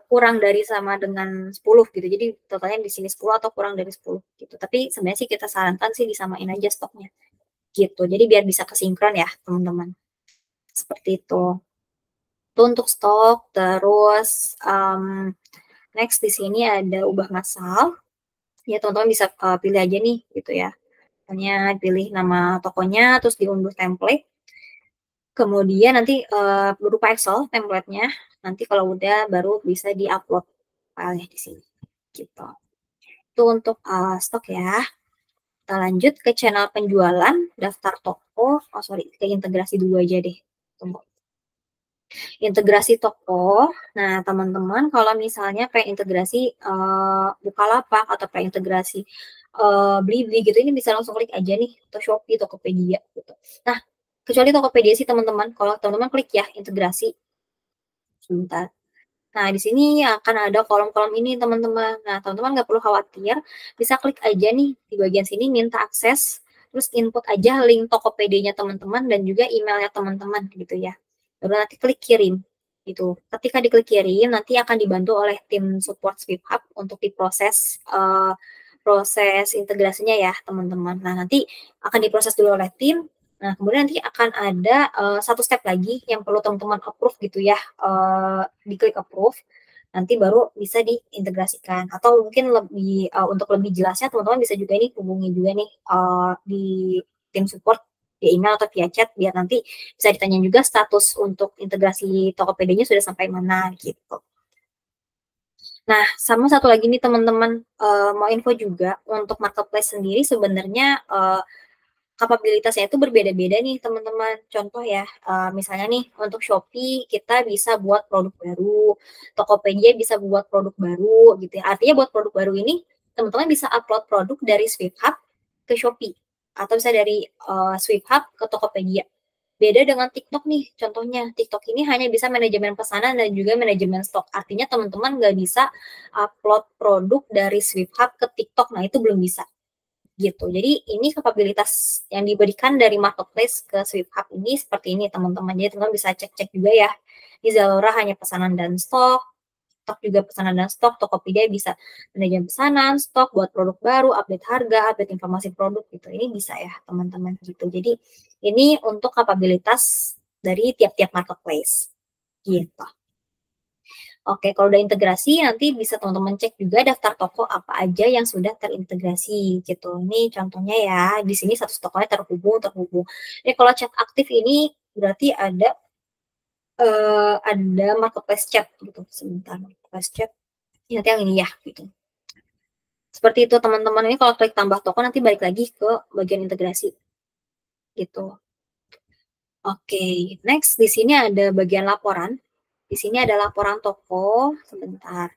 Speaker 1: kurang dari sama dengan 10 gitu. Jadi totalnya di sini 10 atau kurang dari 10 gitu. Tapi sebenarnya sih kita sarankan sih disamain aja stoknya gitu. Jadi biar bisa kesinkron ya teman-teman. Seperti itu. Itu untuk stok. Terus next di sini ada ubah massal. Ya teman-teman bisa pilih aja nih gitu ya. Misalnya pilih nama tokonya, terus diunduh template. Kemudian nanti berupa Excel template-nya. Nanti kalau udah baru bisa di-upload filenya di sini. Gitu. Itu untuk stok ya. Kita lanjut ke channel penjualan, daftar toko. Oh sorry, ke integrasi dulu aja deh. Tunggu. Integrasi toko. Nah, teman-teman kalau misalnya pengen integrasi Bukalapak atau pengen integrasi Blibli gitu, ini bisa langsung klik aja nih, atau Shopee, Tokopedia gitu. Nah, kecuali Tokopedia sih teman-teman, kalau teman-teman klik ya integrasi. Sebentar. Nah, di sini akan ada kolom-kolom ini teman-teman. Nah, teman-teman nggak perlu khawatir, bisa klik aja nih di bagian sini minta akses, terus input aja link Tokopedia-nya teman-teman dan juga emailnya teman-teman gitu ya. Lalu nanti klik kirim gitu. Ketika diklik kirim, nanti akan dibantu oleh tim support SweepHub untuk diproses proses integrasinya ya teman-teman. Nah, nanti akan diproses dulu oleh tim. Nah, kemudian nanti akan ada satu step lagi yang perlu teman-teman approve gitu ya, diklik approve, nanti baru bisa diintegrasikan. Atau mungkin lebih untuk lebih jelasnya teman-teman bisa juga ini hubungi juga nih di tim support via email atau via chat, biar nanti bisa ditanya juga status untuk integrasi Tokopedia-nya sudah sampai mana gitu. Nah, sama satu lagi nih teman-teman, mau info juga untuk marketplace sendiri sebenarnya kapabilitasnya itu berbeda-beda nih teman-teman. Contoh ya, misalnya nih untuk Shopee kita bisa buat produk baru, Tokopedia bisa buat produk baru gitu ya. Artinya buat produk baru ini teman-teman bisa upload produk dari SweepHub ke Shopee atau bisa dari SweepHub ke Tokopedia. Beda dengan TikTok nih, contohnya TikTok ini hanya bisa manajemen pesanan dan juga manajemen stok. Artinya teman-teman nggak bisa upload produk dari SweepHub ke TikTok, nah itu belum bisa gitu. Jadi ini kapabilitas yang diberikan dari marketplace ke SweepHub ini seperti ini teman-teman. Jadi teman-teman bisa cek-cek juga ya. Di Zalora hanya pesanan dan stok, stok juga pesanan dan stok, Tokopedia bisa manajemen pesanan, stok buat produk baru, update harga, update informasi produk gitu. Ini bisa ya teman-teman gitu. Jadi ini untuk kapabilitas dari tiap-tiap marketplace gitu. Oke, kalau udah integrasi nanti bisa teman-teman cek juga daftar toko apa aja yang sudah terintegrasi gitu. Ini contohnya ya, di sini satu tokonya terhubung. Ini kalau chat aktif ini berarti ada marketplace chat gitu. Sebentar, marketplace chat. Nanti yang ini ya gitu. Seperti itu teman-teman, ini kalau klik tambah toko nanti balik lagi ke bagian integrasi gitu. Oke, next di sini ada bagian laporan. Di sini ada laporan toko, sebentar.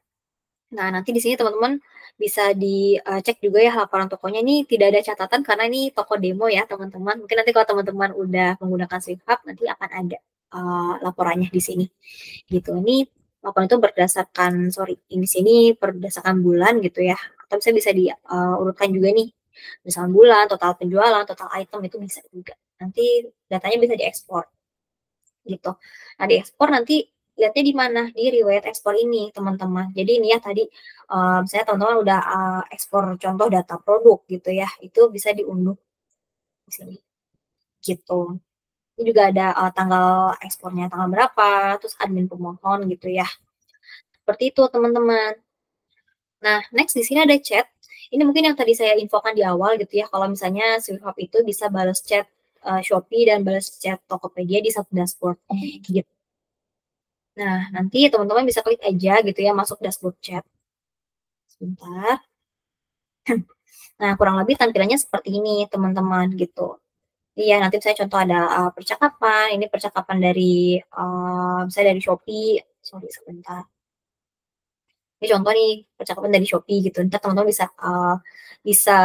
Speaker 1: Nah, nanti di sini teman-teman bisa dicek juga ya laporan tokonya. Ini tidak ada catatan karena ini toko demo ya, teman-teman. Mungkin nanti kalau teman-teman udah menggunakan SweepHub, nanti akan ada laporannya di sini. Gitu. Ini laporan itu ini sini berdasarkan bulan gitu ya. Atau bisa diurutkan juga nih. Misalnya bulan, total penjualan, total item itu bisa juga. Nanti datanya bisa diekspor. gitu. Nah, di ekspor nanti lihatnya di mana? Di riwayat ekspor ini, teman-teman. Jadi ini ya tadi, misalnya teman-teman udah, ekspor contoh data produk gitu ya, itu bisa diunduh di sini, gitu. Ini juga ada, tanggal ekspornya tanggal berapa, terus admin pemohon gitu ya. Seperti itu, teman-teman. Nah, next di sini ada chat. Ini mungkin yang tadi saya infokan di awal gitu ya, kalau misalnya SwiftHub itu bisa balas chat, Shopee dan balas chat Tokopedia di satu dashboard, gitu. Nah, nanti teman-teman bisa klik aja gitu ya, masuk dashboard chat. Sebentar. Nah, kurang lebih tampilannya seperti ini, teman-teman, gitu. Iya, nanti saya contoh ada, percakapan, ini percakapan dari, misalnya dari Shopee, sorry sebentar. Ini contoh nih, percakapan dari Shopee gitu, entar teman-teman bisa, bisa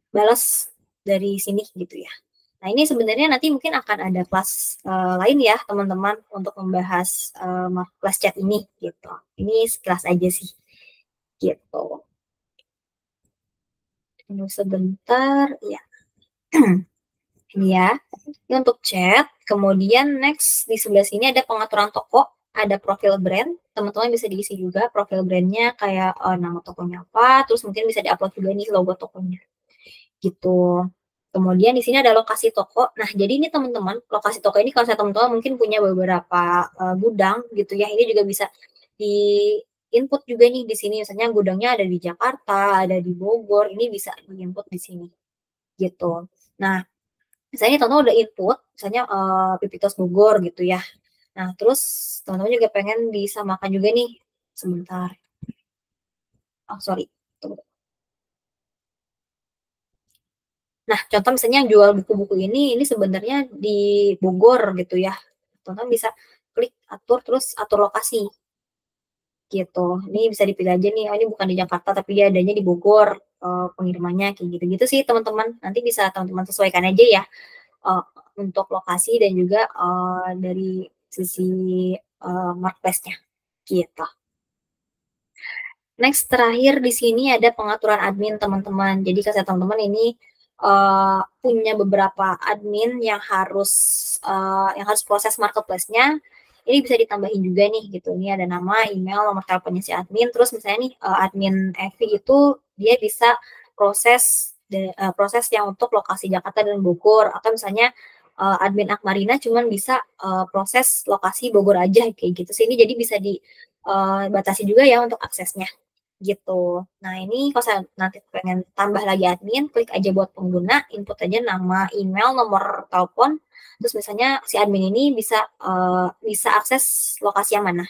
Speaker 1: balas dari sini gitu ya. Nah, ini sebenarnya nanti mungkin akan ada kelas, lain ya teman-teman untuk membahas, marketplace chat ini gitu. Ini sekelas aja sih, gitu. Tunggu sebentar, ya. Ini ya, ini untuk chat, kemudian next di sebelah sini ada pengaturan toko, ada profil brand, teman-teman bisa diisi juga profil brandnya kayak, nama tokonya apa, terus mungkin bisa diupload juga nih logo tokonya, gitu. Kemudian di sini ada lokasi toko. Nah, jadi ini teman-teman, lokasi toko ini kalau saya teman-teman mungkin punya beberapa, gudang gitu ya, ini juga bisa di-input juga nih di sini, misalnya gudangnya ada di Jakarta, ada di Bogor, ini bisa di-input di sini, gitu. Nah, misalnya teman-teman udah input, misalnya, Pipitos Bogor gitu ya. Nah, terus teman-teman juga pengen disamakan juga nih, sebentar. Oh, sorry, tunggu. Nah, contoh misalnya yang jual buku-buku ini sebenarnya di Bogor gitu ya. Teman-teman bisa klik atur, terus atur lokasi gitu. Ini bisa dipilih aja nih, oh ini bukan di Jakarta tapi dia adanya di Bogor, pengirimannya kayak gitu-gitu sih teman-teman. Nanti bisa teman-teman sesuaikan aja ya, eee, untuk lokasi dan juga, dari sisi, marketplace-nya, gitu. Next, terakhir di sini ada pengaturan admin, teman-teman. Jadi kalau teman-teman ini, punya beberapa admin yang harus proses marketplace-nya, ini bisa ditambahin juga nih gitu. Ini ada nama, email, nomor teleponnya si admin, terus misalnya nih, admin Evi itu dia bisa proses yang untuk lokasi Jakarta dan Bogor, atau misalnya, admin Akmarina cuman bisa, proses lokasi Bogor aja kayak gitu sih. Ini jadi bisa batasi juga ya untuk aksesnya. Gitu. Nah, ini kalau saya nanti pengen tambah lagi admin, klik aja buat pengguna, input aja nama, email, nomor telepon, terus misalnya si admin ini bisa akses lokasi yang mana,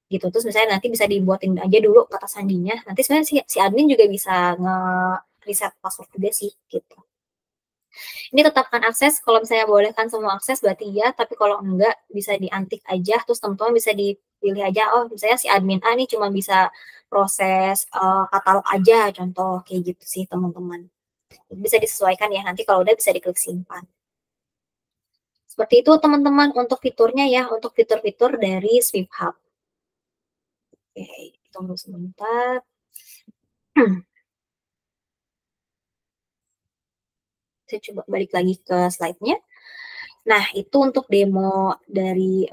Speaker 1: gitu. Terus misalnya nanti bisa dibuatin aja dulu kata sandinya, nanti sebenarnya si admin juga bisa nge-reset password juga sih, gitu. Ini tetapkan akses, kalau misalnya bolehkan semua akses berarti iya, tapi kalau enggak bisa di-untick aja, terus teman-teman bisa dipilih aja, oh misalnya si admin A nih cuma bisa proses, katalog aja, contoh kayak gitu sih teman-teman. Bisa disesuaikan ya, nanti kalau udah bisa diklik simpan. Seperti itu teman-teman untuk fiturnya ya, untuk fitur-fitur dari SwiftHub. Oke, tunggu sebentar. Saya coba balik lagi ke slide-nya. Nah, itu untuk demo dari,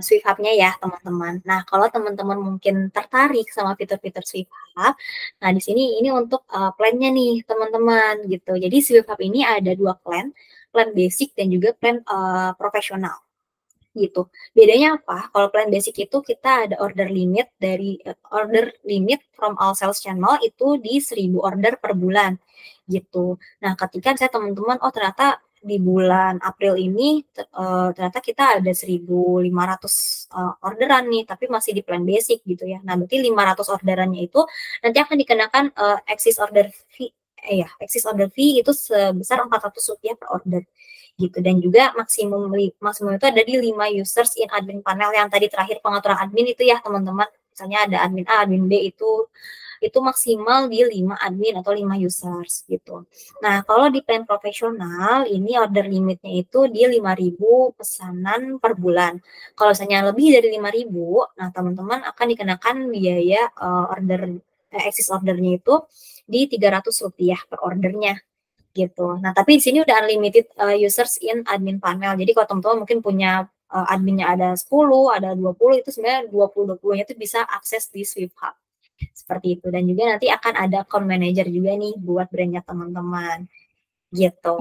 Speaker 1: SwiftHub-nya ya, teman-teman. Nah, kalau teman-teman mungkin tertarik sama fitur-fitur SwiftHub, nah di sini ini untuk, plan-nya nih, teman-teman, gitu. Jadi SwiftHub ini ada 2 plan, plan basic dan juga plan, profesional, gitu. Bedanya apa? Kalau plan basic itu kita ada order limit from all sales channel itu di 1.000 order per bulan, gitu. Nah, ketika misalnya teman-teman, oh ternyata di bulan April ini ternyata kita ada 1.500 orderan nih, tapi masih di plan basic gitu ya. Nah, berarti 500 orderannya itu nanti akan dikenakan excess order fee itu sebesar Rp400 per order gitu. Dan juga maksimum itu ada di 5 users in admin panel yang tadi terakhir pengaturan admin itu ya teman-teman. Misalnya ada admin A, admin B itu maksimal di 5 admin atau 5 users gitu. Nah, kalau di plan profesional ini order limitnya itu di 5.000 pesanan per bulan. Kalau misalnya lebih dari 5.000, nah teman-teman akan dikenakan biaya excess ordernya itu di Rp300 per ordernya gitu. Nah, tapi di sini udah unlimited users in admin panel. Jadi kalau teman-teman mungkin punya adminnya ada 10, ada 20, itu sebenarnya 20-20-nya itu bisa akses di Swift Hub. Seperti itu. Dan juga nanti akan ada account manager juga nih buat brandnya teman-teman. Gitu.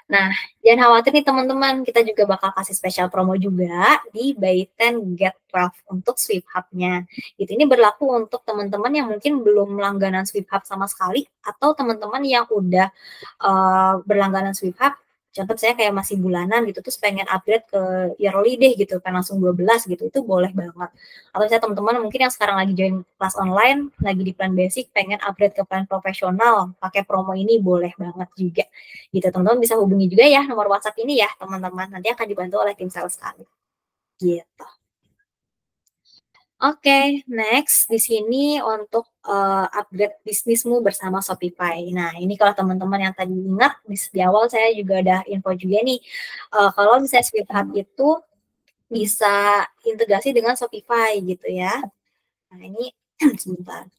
Speaker 1: Nah, jangan khawatir nih teman-teman, kita juga bakal kasih special promo juga di Buy 10 Get 12 untuk Swift Hub-nya. Gitu. Ini berlaku untuk teman-teman yang mungkin belum langganan Swift Hub sama sekali, atau teman-teman yang udah berlangganan Swift Hub, contoh saya kayak masih bulanan gitu, terus pengen upgrade ke yearly deh gitu, pengen langsung 12 gitu, itu boleh banget. Atau saya teman-teman mungkin yang sekarang lagi join kelas online, lagi di plan basic, pengen upgrade ke plan profesional, pakai promo ini boleh banget juga. Gitu, teman-teman bisa hubungi juga ya nomor WhatsApp ini ya, teman-teman. Nanti akan dibantu oleh tim sales kami. Gitu. Oke, next di sini untuk upgrade bisnismu bersama Shopify. Nah, ini kalau teman-teman yang tadi ingat di awal saya juga ada info juga nih, kalau misalnya Swift Hub itu bisa integrasi dengan Shopify gitu ya. Nah, ini sebentar.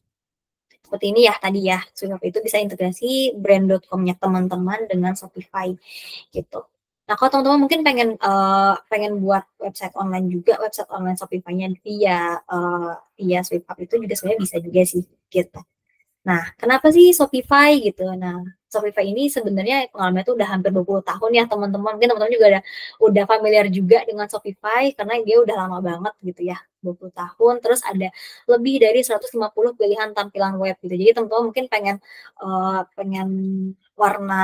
Speaker 1: Seperti ini ya tadi ya, Swift Hub itu bisa integrasi brand.com-nya teman-teman dengan Shopify gitu. Nah, kalau teman-teman mungkin pengen buat website online juga, website online Shopify-nya via Swift Hub itu juga sebenarnya bisa juga sih gitu. Nah, kenapa sih Shopify gitu? Nah, Shopify ini sebenarnya pengalamannya tuh udah hampir 20 tahun ya teman-teman. Mungkin teman-teman juga udah familiar juga dengan Shopify karena dia udah lama banget gitu ya, 20 tahun. Terus ada lebih dari 150 pilihan tampilan web gitu. Jadi teman-teman mungkin pengen warna,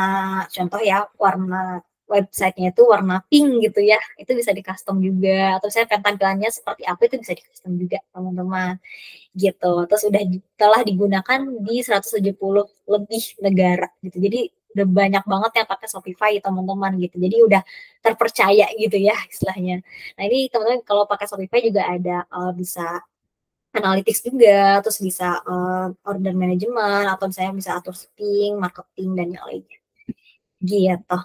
Speaker 1: contoh ya, warna websitenya itu warna pink gitu ya, itu bisa di custom juga. Atau saya pengen tampilannya seperti apa, itu bisa di custom juga teman-teman gitu. Terus telah digunakan di 170 lebih negara gitu. Jadi udah banyak banget yang pakai Shopify teman-teman gitu. Jadi udah terpercaya gitu ya istilahnya. Nah, ini teman-teman kalau pakai Shopify juga ada bisa analytics juga, terus bisa order management, atau misalnya bisa atur shipping, marketing dan yang lainnya. Gitu.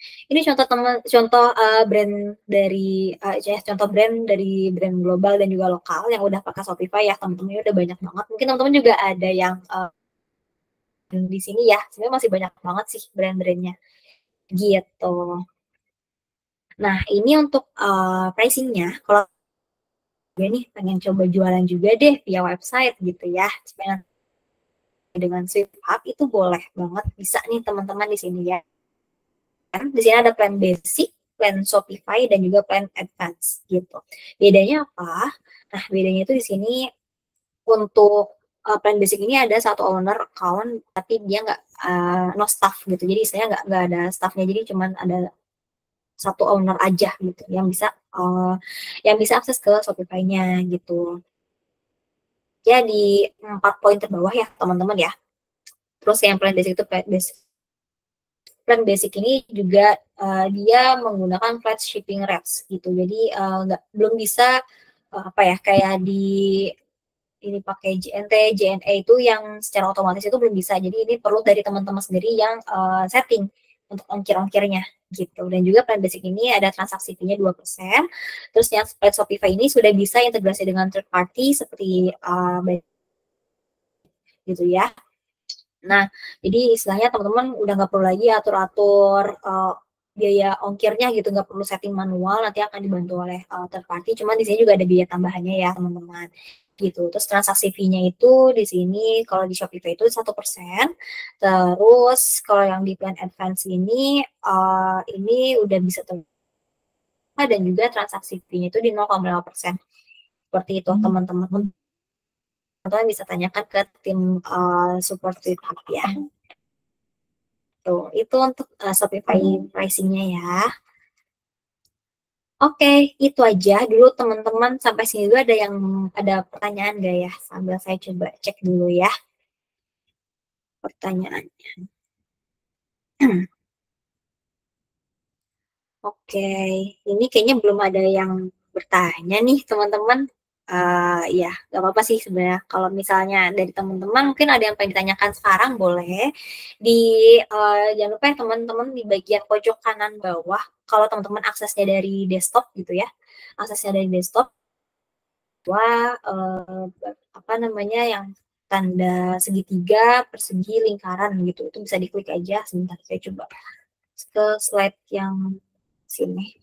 Speaker 1: Ini brand dari contoh brand global dan juga lokal yang udah pakai Shopify ya teman-teman, ini udah banyak banget. Mungkin teman-teman juga ada yang di sini ya, sebenarnya masih banyak banget sih brand-brandnya gitu. Nah, ini untuk pricingnya, kalau gue nih pengen coba jualan juga deh via website gitu ya, supaya dengan Swift Hub itu boleh banget, bisa nih teman-teman di sini ya. Di sini ada plan basic, plan Shopify, dan juga plan advance gitu. Bedanya apa? Nah, bedanya itu di sini untuk plan basic ini ada satu owner account, tapi dia nggak no staff gitu. Jadi saya nggak ada staffnya, jadi cuman ada satu owner aja gitu yang bisa akses ke Shopify-nya gitu. Ya di 4 poin terbawah ya teman-teman ya. Terus yang plan basic itu plan basic ini juga dia menggunakan flat shipping rates gitu. Jadi belum bisa apa ya, kayak di ini pakai JNT, JNE itu yang secara otomatis itu belum bisa. Jadi ini perlu dari teman-teman sendiri yang setting untuk ongkir-ongkirnya gitu. Dan juga plan basic ini ada transaksi fee-nya 2%. Terus yang Spread Shopify ini sudah bisa integrasi dengan third party seperti gitu ya. Nah, jadi istilahnya teman-teman udah nggak perlu lagi atur-atur biaya ongkirnya gitu, nggak perlu setting manual, nanti akan dibantu oleh third party. Cuman di sini juga ada biaya tambahannya ya teman-teman gitu. Terus transaksi fee-nya itu di sini kalau di Shopify itu 1%. Terus kalau yang di plan advance ini udah bisa dan juga transaksi fee-nya itu di 0,5%. Seperti itu teman-teman. Teman-teman bisa tanyakan ke tim support Hub ya. Tuh, itu untuk Shopify pricing-nya ya. Oke, itu aja dulu teman-teman. Sampai sini dulu ada pertanyaan nggak ya? Sambil saya coba cek dulu ya pertanyaannya. Oke, ini kayaknya belum ada yang bertanya nih teman-teman. Ya, nggak apa-apa sih sebenarnya. Kalau misalnya dari teman-teman mungkin ada yang pengen ditanyakan sekarang, boleh. Jangan lupa ya teman-teman, di bagian pojok kanan bawah, kalau teman-teman aksesnya dari desktop gitu ya, aksesnya dari desktop, apa namanya yang tanda segitiga, persegi, lingkaran gitu, itu bisa diklik aja. Sebentar, saya coba ke slide yang sini.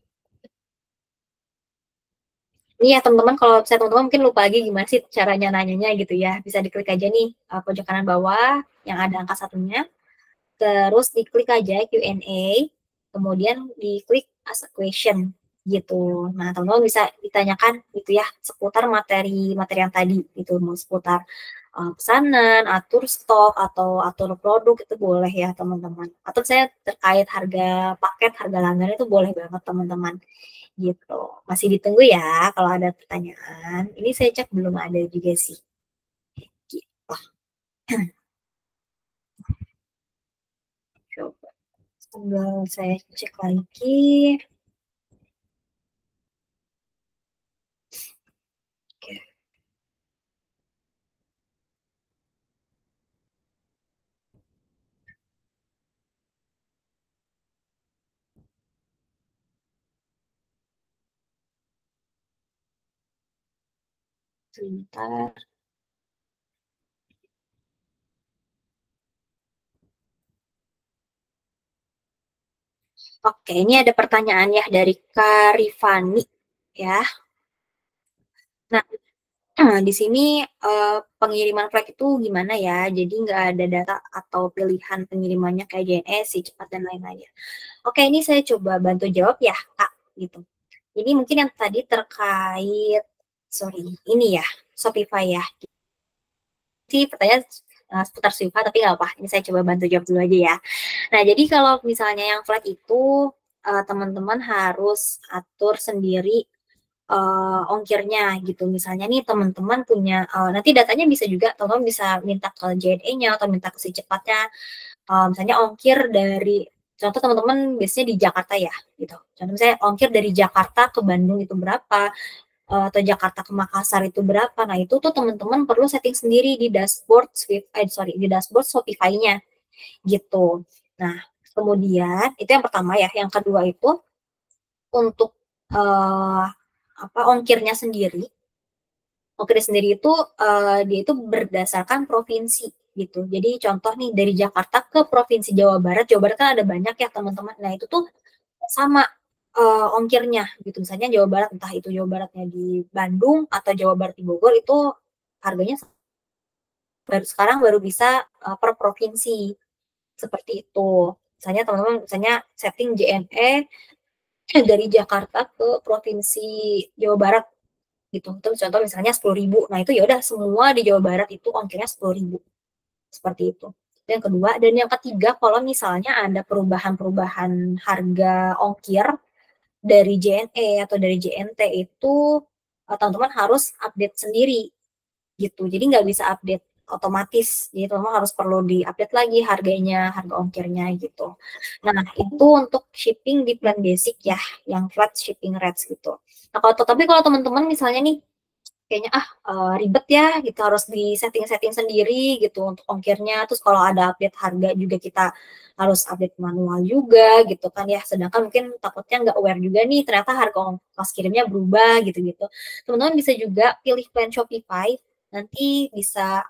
Speaker 2: Iya teman-teman, kalau saya teman-teman mungkin lupa lagi gimana sih caranya nanyanya gitu ya. Bisa diklik aja nih pojok kanan bawah yang ada angka satunya. Terus diklik aja Q&A, kemudian diklik ask a question gitu. Nah, teman-teman bisa ditanyakan gitu ya seputar materi-materi yang tadi gitu, mau seputar pesanan, atur stok atau atur produk itu boleh ya teman-teman. Atau saya terkait harga paket, harga langganan itu boleh banget teman-teman gitu. Masih ditunggu ya kalau ada pertanyaan. Ini saya cek belum ada juga sih. Gitu. Coba sambil saya cek lagi. Oke, sebentar. Oke, ini ada pertanyaan ya dari Karifani ya. Nah, di sini pengiriman flag itu gimana ya? Jadi nggak ada data atau pilihan pengirimannya kayak JNE, si cepat dan lain-lainnya. Oke, ini saya coba bantu jawab ya, Kak, gitu. Ini mungkin yang tadi terkait, sorry, ini ya, Shopify ya. Sih pertanyaan seputar Shopify, tapi nggak apa. Ini saya coba bantu jawab dulu aja ya. Nah, jadi kalau misalnya yang flag itu, teman-teman harus atur sendiri ongkirnya gitu. Misalnya nih teman-teman punya, nanti datanya bisa juga teman-teman bisa minta ke JNE-nya atau minta ke si cepatnya, misalnya ongkir dari contoh teman-teman biasanya di Jakarta ya gitu. Contoh misalnya ongkir dari Jakarta ke Bandung itu berapa, atau Jakarta ke Makassar itu berapa. Nah, itu tuh teman-teman perlu setting sendiri di dashboard di dashboard Shopify-nya gitu. Nah, kemudian itu yang pertama ya. Yang kedua itu untuk ongkirnya sendiri. Ongkir sendiri itu dia itu berdasarkan provinsi gitu. Jadi contoh nih dari Jakarta ke provinsi Jawa Barat. Jawa Barat kan ada banyak ya teman-teman. Nah, itu tuh sama ongkirnya gitu. Misalnya Jawa Barat, entah itu Jawa Baratnya di Bandung atau Jawa Barat di Bogor, itu harganya sekarang baru bisa per provinsi seperti itu. Misalnya teman-teman misalnya setting JNE dari Jakarta ke provinsi Jawa Barat gitu. Terus contoh misalnya 10.000. Nah, itu ya udah semua di Jawa Barat itu ongkirnya 10.000. Seperti itu. Yang kedua dan yang ketiga, kalau misalnya ada perubahan-perubahan harga ongkir dari JNE atau dari JNT itu teman-teman harus update sendiri gitu. Jadi nggak bisa update otomatis. Jadi teman-teman harus perlu diupdate lagi harganya, harga ongkirnya gitu. Nah, itu untuk shipping di plan basic ya, yang flat shipping rates gitu. Nah, tapi kalau teman-teman misalnya nih kayaknya ribet ya gitu harus di setting-setting sendiri gitu untuk ongkirnya, terus kalau ada update harga juga kita harus update manual juga gitu kan ya, sedangkan mungkin takutnya nggak aware juga nih ternyata harga ongkos kirimnya berubah gitu-gitu. Teman-teman bisa juga pilih plan Shopify, nanti bisa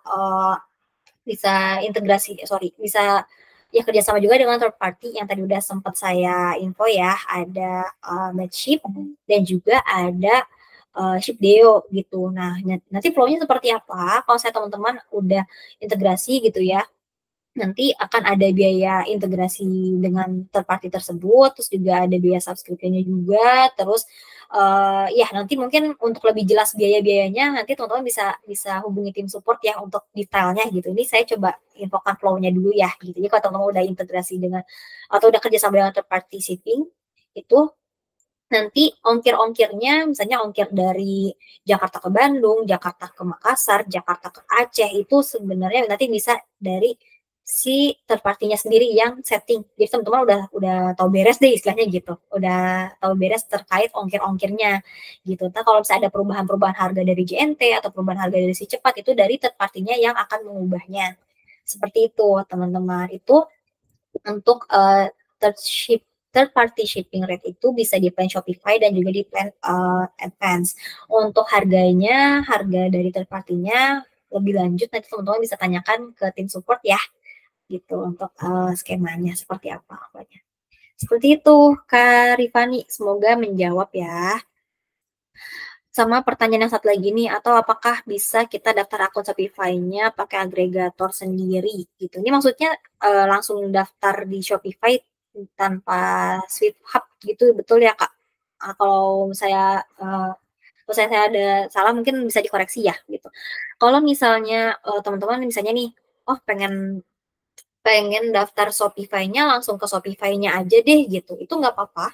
Speaker 2: bisa integrasi, bisa ya kerjasama juga dengan third party yang tadi udah sempat saya info ya, ada Matchship dan juga ada Shipdeo gitu. Nah, nanti flow-nya seperti apa? Kalau saya teman-teman udah integrasi gitu ya, nanti akan ada biaya integrasi dengan third party tersebut, terus juga ada biaya subscription-nya juga, terus ya nanti mungkin untuk lebih jelas biaya-biayanya nanti teman-teman bisa bisa hubungi tim support ya untuk detailnya gitu. Ini saya coba infokan flow-nya dulu ya gitu. Jadi kalau teman-teman udah integrasi dengan atau udah kerjasama dengan third party shipping itu nanti ongkir-ongkirnya, misalnya ongkir dari Jakarta ke Bandung, Jakarta ke Makassar, Jakarta ke Aceh, itu sebenarnya nanti bisa dari si third party-nya sendiri yang setting. Jadi teman-teman udah tahu beres deh istilahnya gitu. Udah tahu beres terkait ongkir-ongkirnya gitu. Nah, kalau misalnya ada perubahan-perubahan harga dari JNT atau perubahan harga dari si cepat itu dari third party-nya yang akan mengubahnya. Seperti itu, teman-teman. Itu untuk third party shipping rate itu bisa di plan Shopify dan juga di plan advance. Untuk harganya, harga dari third party-nya lebih lanjut nanti teman-teman bisa tanyakan ke tim support ya, gitu untuk skemanya seperti apa pokoknya. Seperti itu, Kak Rifani. Semoga menjawab ya.
Speaker 1: Sama pertanyaan yang satu lagi nih, atau apakah bisa kita daftar akun Shopify-nya pakai agregator sendiri gitu. Ini maksudnya langsung daftar di Shopify tanpa Swift Hub gitu, betul ya Kak? Kalau saya ada salah mungkin bisa dikoreksi ya gitu. Kalau misalnya teman-teman misalnya nih, oh pengen pengen daftar Shopify-nya langsung ke Shopify-nya aja deh gitu, itu nggak apa-apa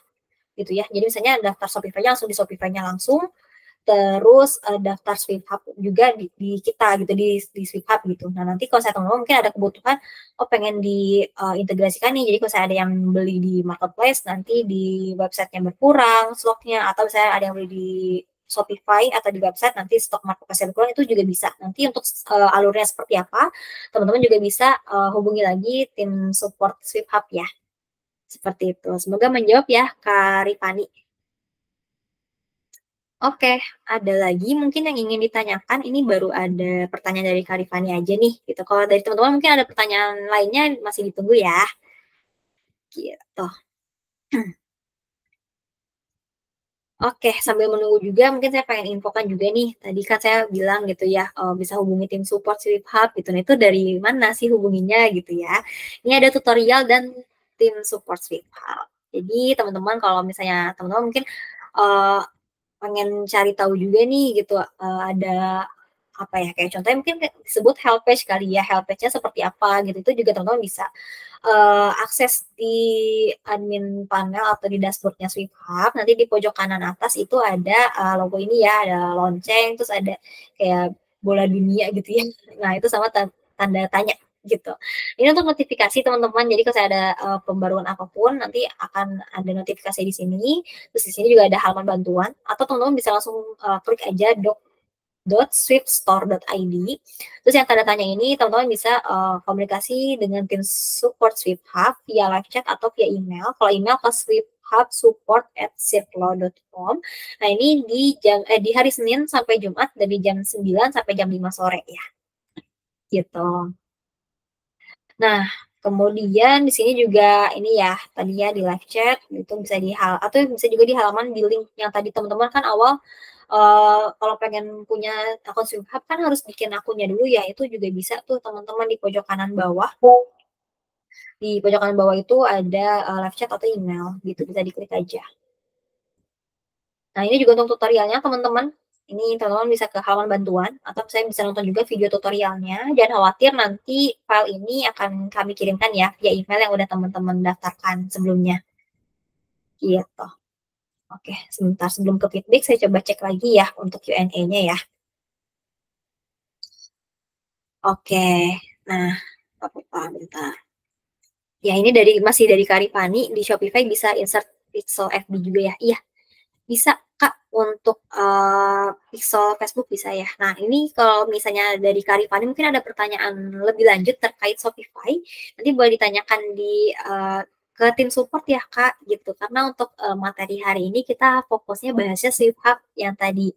Speaker 1: gitu ya. Jadi misalnya daftar Shopify-nya langsung di Shopify-nya langsung, terus daftar Swift Hub juga di kita gitu di Swift Hub gitu. Nah nanti kalau saya teman-teman mungkin ada kebutuhan, oh pengen diintegrasikan nih, jadi kalau saya ada yang beli di marketplace nanti di websitenya berkurang stoknya, atau saya ada yang beli di Shopify atau di website nanti stok marketplace berkurang, itu juga bisa. Nanti untuk alurnya seperti apa, teman-teman juga bisa hubungi lagi tim support Swift Hub ya. Seperti itu. Semoga menjawab ya Kak Rifani. Oke, ada lagi mungkin yang ingin ditanyakan. Ini baru ada pertanyaan dari Kak Rifani aja nih. Gitu. Kalau dari teman-teman mungkin ada pertanyaan lainnya masih ditunggu ya. Gitu. Oke, sambil menunggu juga mungkin saya pengen infokan juga nih. Tadi kan saya bilang gitu ya, bisa hubungi tim support Swift Hub gitu. Nah, itu dari mana sih hubunginya gitu ya. Ini ada tutorial dan tim support Swift Hub. Jadi teman-teman kalau misalnya teman-teman mungkin uh, pengen cari tahu juga nih gitu, ada apa ya, kayak contohnya mungkin disebut help page kali ya, help page-nya seperti apa gitu, itu juga teman-teman bisa akses di admin panel atau di dashboardnya Swift Hub. Nanti di pojok kanan atas itu ada logo ini ya, ada lonceng, terus ada kayak bola dunia gitu ya. Nah itu sama tanda tanya gitu. Ini untuk notifikasi teman-teman. Jadi kalau saya ada pembaruan apapun, nanti akan ada notifikasi di sini. Terus di sini juga ada halaman bantuan, atau teman-teman bisa langsung klik aja swiftstore.id. Terus yang tanda tanya ini teman-teman bisa komunikasi dengan tim support Swift Hub via live chat atau via email. Kalau email ke swifthubsupport@circlo.com. Nah ini di hari Senin sampai Jumat dari jam 9 sampai jam 5 sore ya. Gitu. Nah, kemudian di sini juga ini ya, tadi ya di live chat itu bisa atau bisa juga di halaman di link yang tadi teman-teman kan awal kalau pengen punya akun Swift Hub kan harus bikin akunnya dulu ya. Itu juga bisa tuh teman-teman di pojok kanan bawah. Di pojok kanan bawah itu ada live chat atau email gitu, bisa diklik aja. Nah, ini juga untuk tutorialnya teman-teman. Ini teman-teman bisa ke halaman bantuan atau saya bisa nonton juga video tutorialnya. Jangan khawatir, nanti file ini akan kami kirimkan ya via email yang udah teman-teman daftarkan sebelumnya. Gitu. Oke, sebentar sebelum ke feedback saya coba cek lagi ya untuk Q&A-nya ya. Oke. Nah, apa bentar. Ya, ini masih dari Karipani di Shopify bisa insert pixel FB juga ya. Iya, bisa Kak untuk pixel Facebook bisa ya. Nah, ini kalau misalnya dari Karipani mungkin ada pertanyaan lebih lanjut terkait Shopify. Nanti boleh ditanyakan ke tim support ya Kak gitu. Karena untuk materi hari ini kita fokusnya bahasnya Swift Hub yang tadi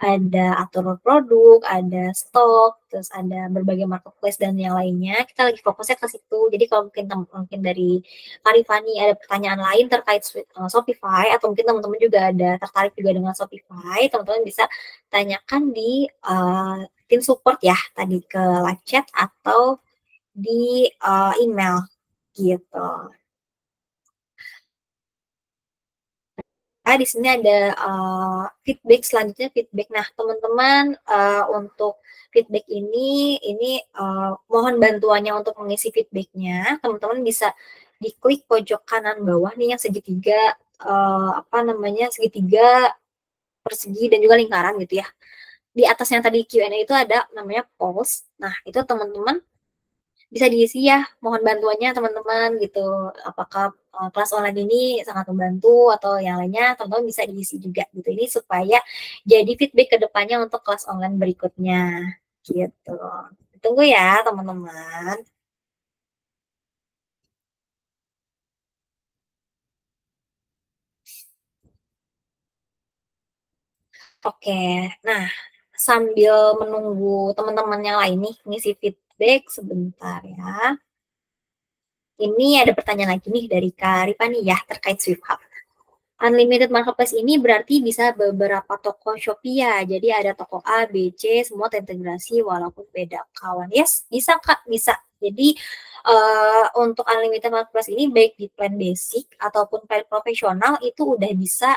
Speaker 1: ada atur produk, ada stok, terus ada berbagai marketplace dan yang lainnya. Kita lagi fokusnya ke situ. Jadi kalau mungkin dari Arifani ada pertanyaan lain terkait Shopify, atau mungkin teman-teman juga ada tertarik juga dengan Shopify, teman-teman bisa tanyakan di tim support ya, tadi ke live chat atau di email gitu. Di sini ada feedback selanjutnya, feedback. Nah, teman-teman untuk feedback ini mohon bantuannya untuk mengisi feedbacknya. Teman-teman bisa diklik pojok kanan bawah nih yang segitiga segitiga persegi dan juga lingkaran gitu ya. Di atas yang tadi Q&A itu ada namanya polls. Nah, itu teman-teman bisa diisi ya, mohon bantuannya teman-teman gitu. Apakah kelas online ini sangat membantu atau yang lainnya, teman-teman bisa diisi juga gitu. Ini supaya jadi feedback ke depannya untuk kelas online berikutnya gitu. Tunggu ya teman-teman. Oke, nah sambil menunggu teman-teman yang lain nih ngisi feedback sebentar ya. Ini ada pertanyaan lagi nih dari Kak Ripani ya terkait Swift Hub. Unlimited marketplace ini berarti bisa beberapa toko Shopee ya. Jadi ada toko A, B, C, semua terintegrasi walaupun beda kawan. Yes, bisa Kak, bisa. Jadi untuk unlimited marketplace ini baik di plan basic ataupun plan profesional itu udah bisa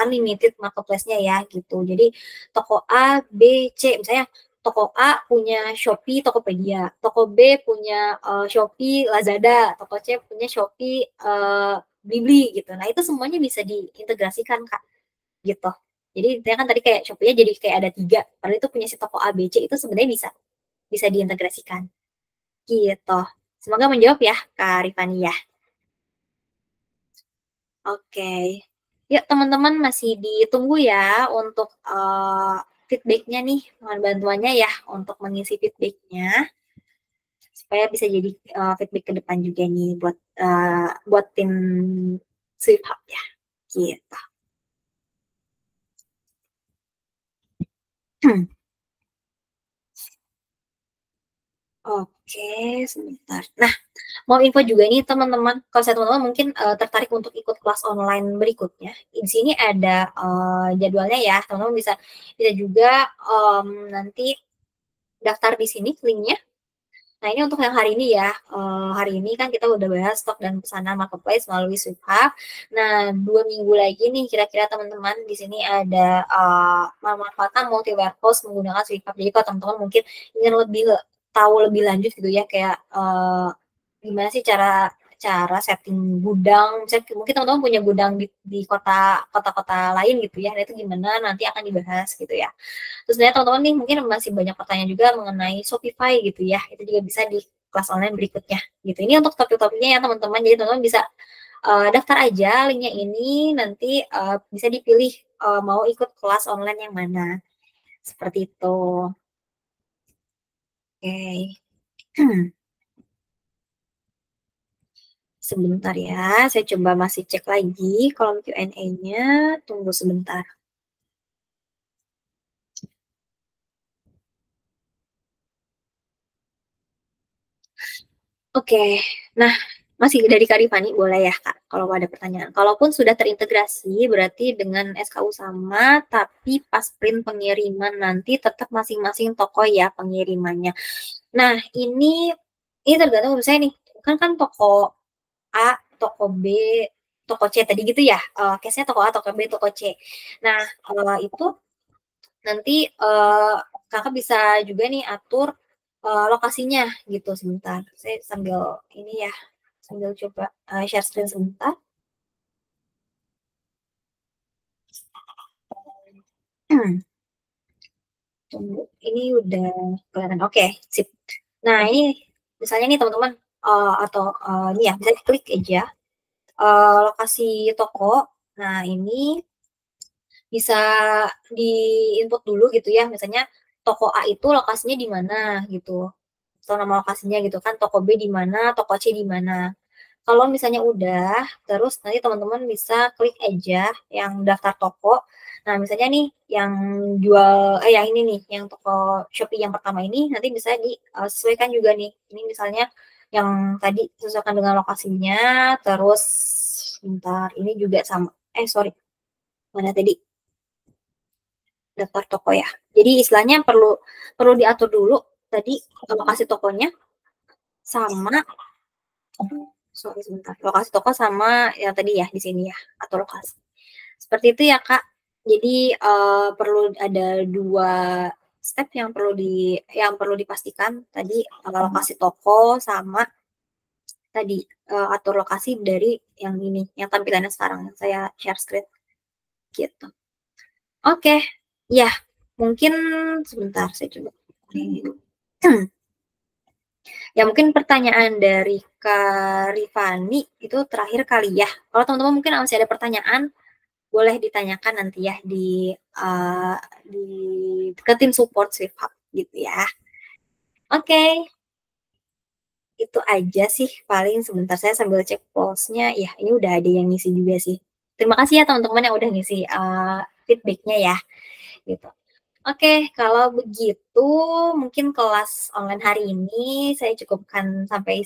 Speaker 1: unlimited marketplace-nya ya gitu. Jadi toko A, B, C misalnya toko A punya Shopee, Tokopedia, toko B punya Shopee, Lazada, toko C punya Shopee, Blibli gitu. Nah, itu semuanya bisa diintegrasikan, Kak, gitu. Jadi intinya kan tadi kayak Shopee-nya jadi kayak ada 3, padahal itu punya si toko A, B, C itu sebenarnya bisa diintegrasikan. Gitu. Semoga menjawab ya, Kak Rifani ya. Oke. Yuk teman-teman masih ditunggu ya untuk feedback-nya nih, mohon bantuannya ya untuk mengisi feedback-nya supaya bisa jadi feedback ke depan juga nih buat tim Swift Hub ya. Gitu. Oke, sebentar. Nah, mau info juga nih teman-teman, kalau saya teman-teman mungkin tertarik untuk ikut kelas online berikutnya. Di sini ada jadwalnya ya, teman-teman bisa juga nanti daftar di sini linknya. Nah, ini untuk yang hari ini ya. Hari ini kan kita udah bahas stok dan pesanan marketplace melalui Swift. Nah, 2 minggu lagi nih kira-kira teman-teman di sini ada pemanfaatan multi warehouse menggunakan Swift. Jadi kalau teman-teman mungkin ingin tahu lebih lanjut gitu ya, kayak gimana sih cara setting gudang. Misalnya, mungkin teman-teman punya gudang di kota-kota lain gitu ya. Nah, itu gimana nanti akan dibahas gitu ya. Terus sebenarnya teman-teman nih mungkin masih banyak pertanyaan juga mengenai Shopify gitu ya. Itu juga bisa di kelas online berikutnya gitu. Ini untuk topik-topiknya ya teman-teman. Jadi teman-teman bisa daftar aja linknya ini, nanti bisa dipilih mau ikut kelas online yang mana. Seperti itu. Oke. Sebentar ya, saya coba masih cek lagi kolom Q&A-nya. Tunggu sebentar. Oke, nah masih dari Kak Rifani boleh ya Kak, kalau ada pertanyaan. Kalaupun sudah terintegrasi berarti dengan SKU sama, tapi pas print pengiriman nanti tetap masing-masing toko ya pengirimannya. Nah ini tergantung misalnya nih, kan toko A, toko B, toko C tadi gitu ya, case-nya toko A, toko B, toko C. Nah itu nanti kakak bisa juga nih atur lokasinya gitu. Sebentar, saya sambil ini ya, sambil coba share screen sebentar. Tunggu, ini udah kelihatan. Oke, sip. Nah, ini misalnya nih teman-teman atau ini ya, bisa klik aja lokasi toko. Nah, ini bisa di-input dulu gitu ya, misalnya toko A itu lokasinya di mana gitu, atau nama lokasinya gitu kan, toko B di mana, toko C di mana. Kalau misalnya udah, terus nanti teman-teman bisa klik aja yang daftar toko. Nah, misalnya nih yang yang ini nih, yang toko Shopee yang pertama ini nanti bisa disesuaikan juga nih. Ini misalnya yang tadi sesuaikan dengan lokasinya, terus bentar, ini juga sama. Sorry, mana tadi? Daftar toko ya. Jadi istilahnya perlu diatur dulu tadi lokasi tokonya sama sorry sebentar. Lokasi toko sama yang tadi ya di sini ya, atau lokasi. Seperti itu ya, Kak. Jadi perlu ada 2 step yang perlu dipastikan tadi, lokasi toko sama tadi atur lokasi dari yang ini, yang tampilannya sekarang saya share screen gitu. Oke, ya mungkin sebentar saya coba. Ya mungkin pertanyaan dari Kak Rifani itu terakhir kali ya. Kalau teman-teman mungkin masih ada pertanyaan, boleh ditanyakan nanti ya ke tim support Swift Hub gitu ya. Oke, itu aja sih paling. Sebentar saya sambil cek polls-nya. Ya, ini udah ada yang ngisi juga sih. Terima kasih ya teman-teman yang udah ngisi feedback-nya ya. Gitu. Oke, kalau begitu mungkin kelas online hari ini saya cukupkan sampai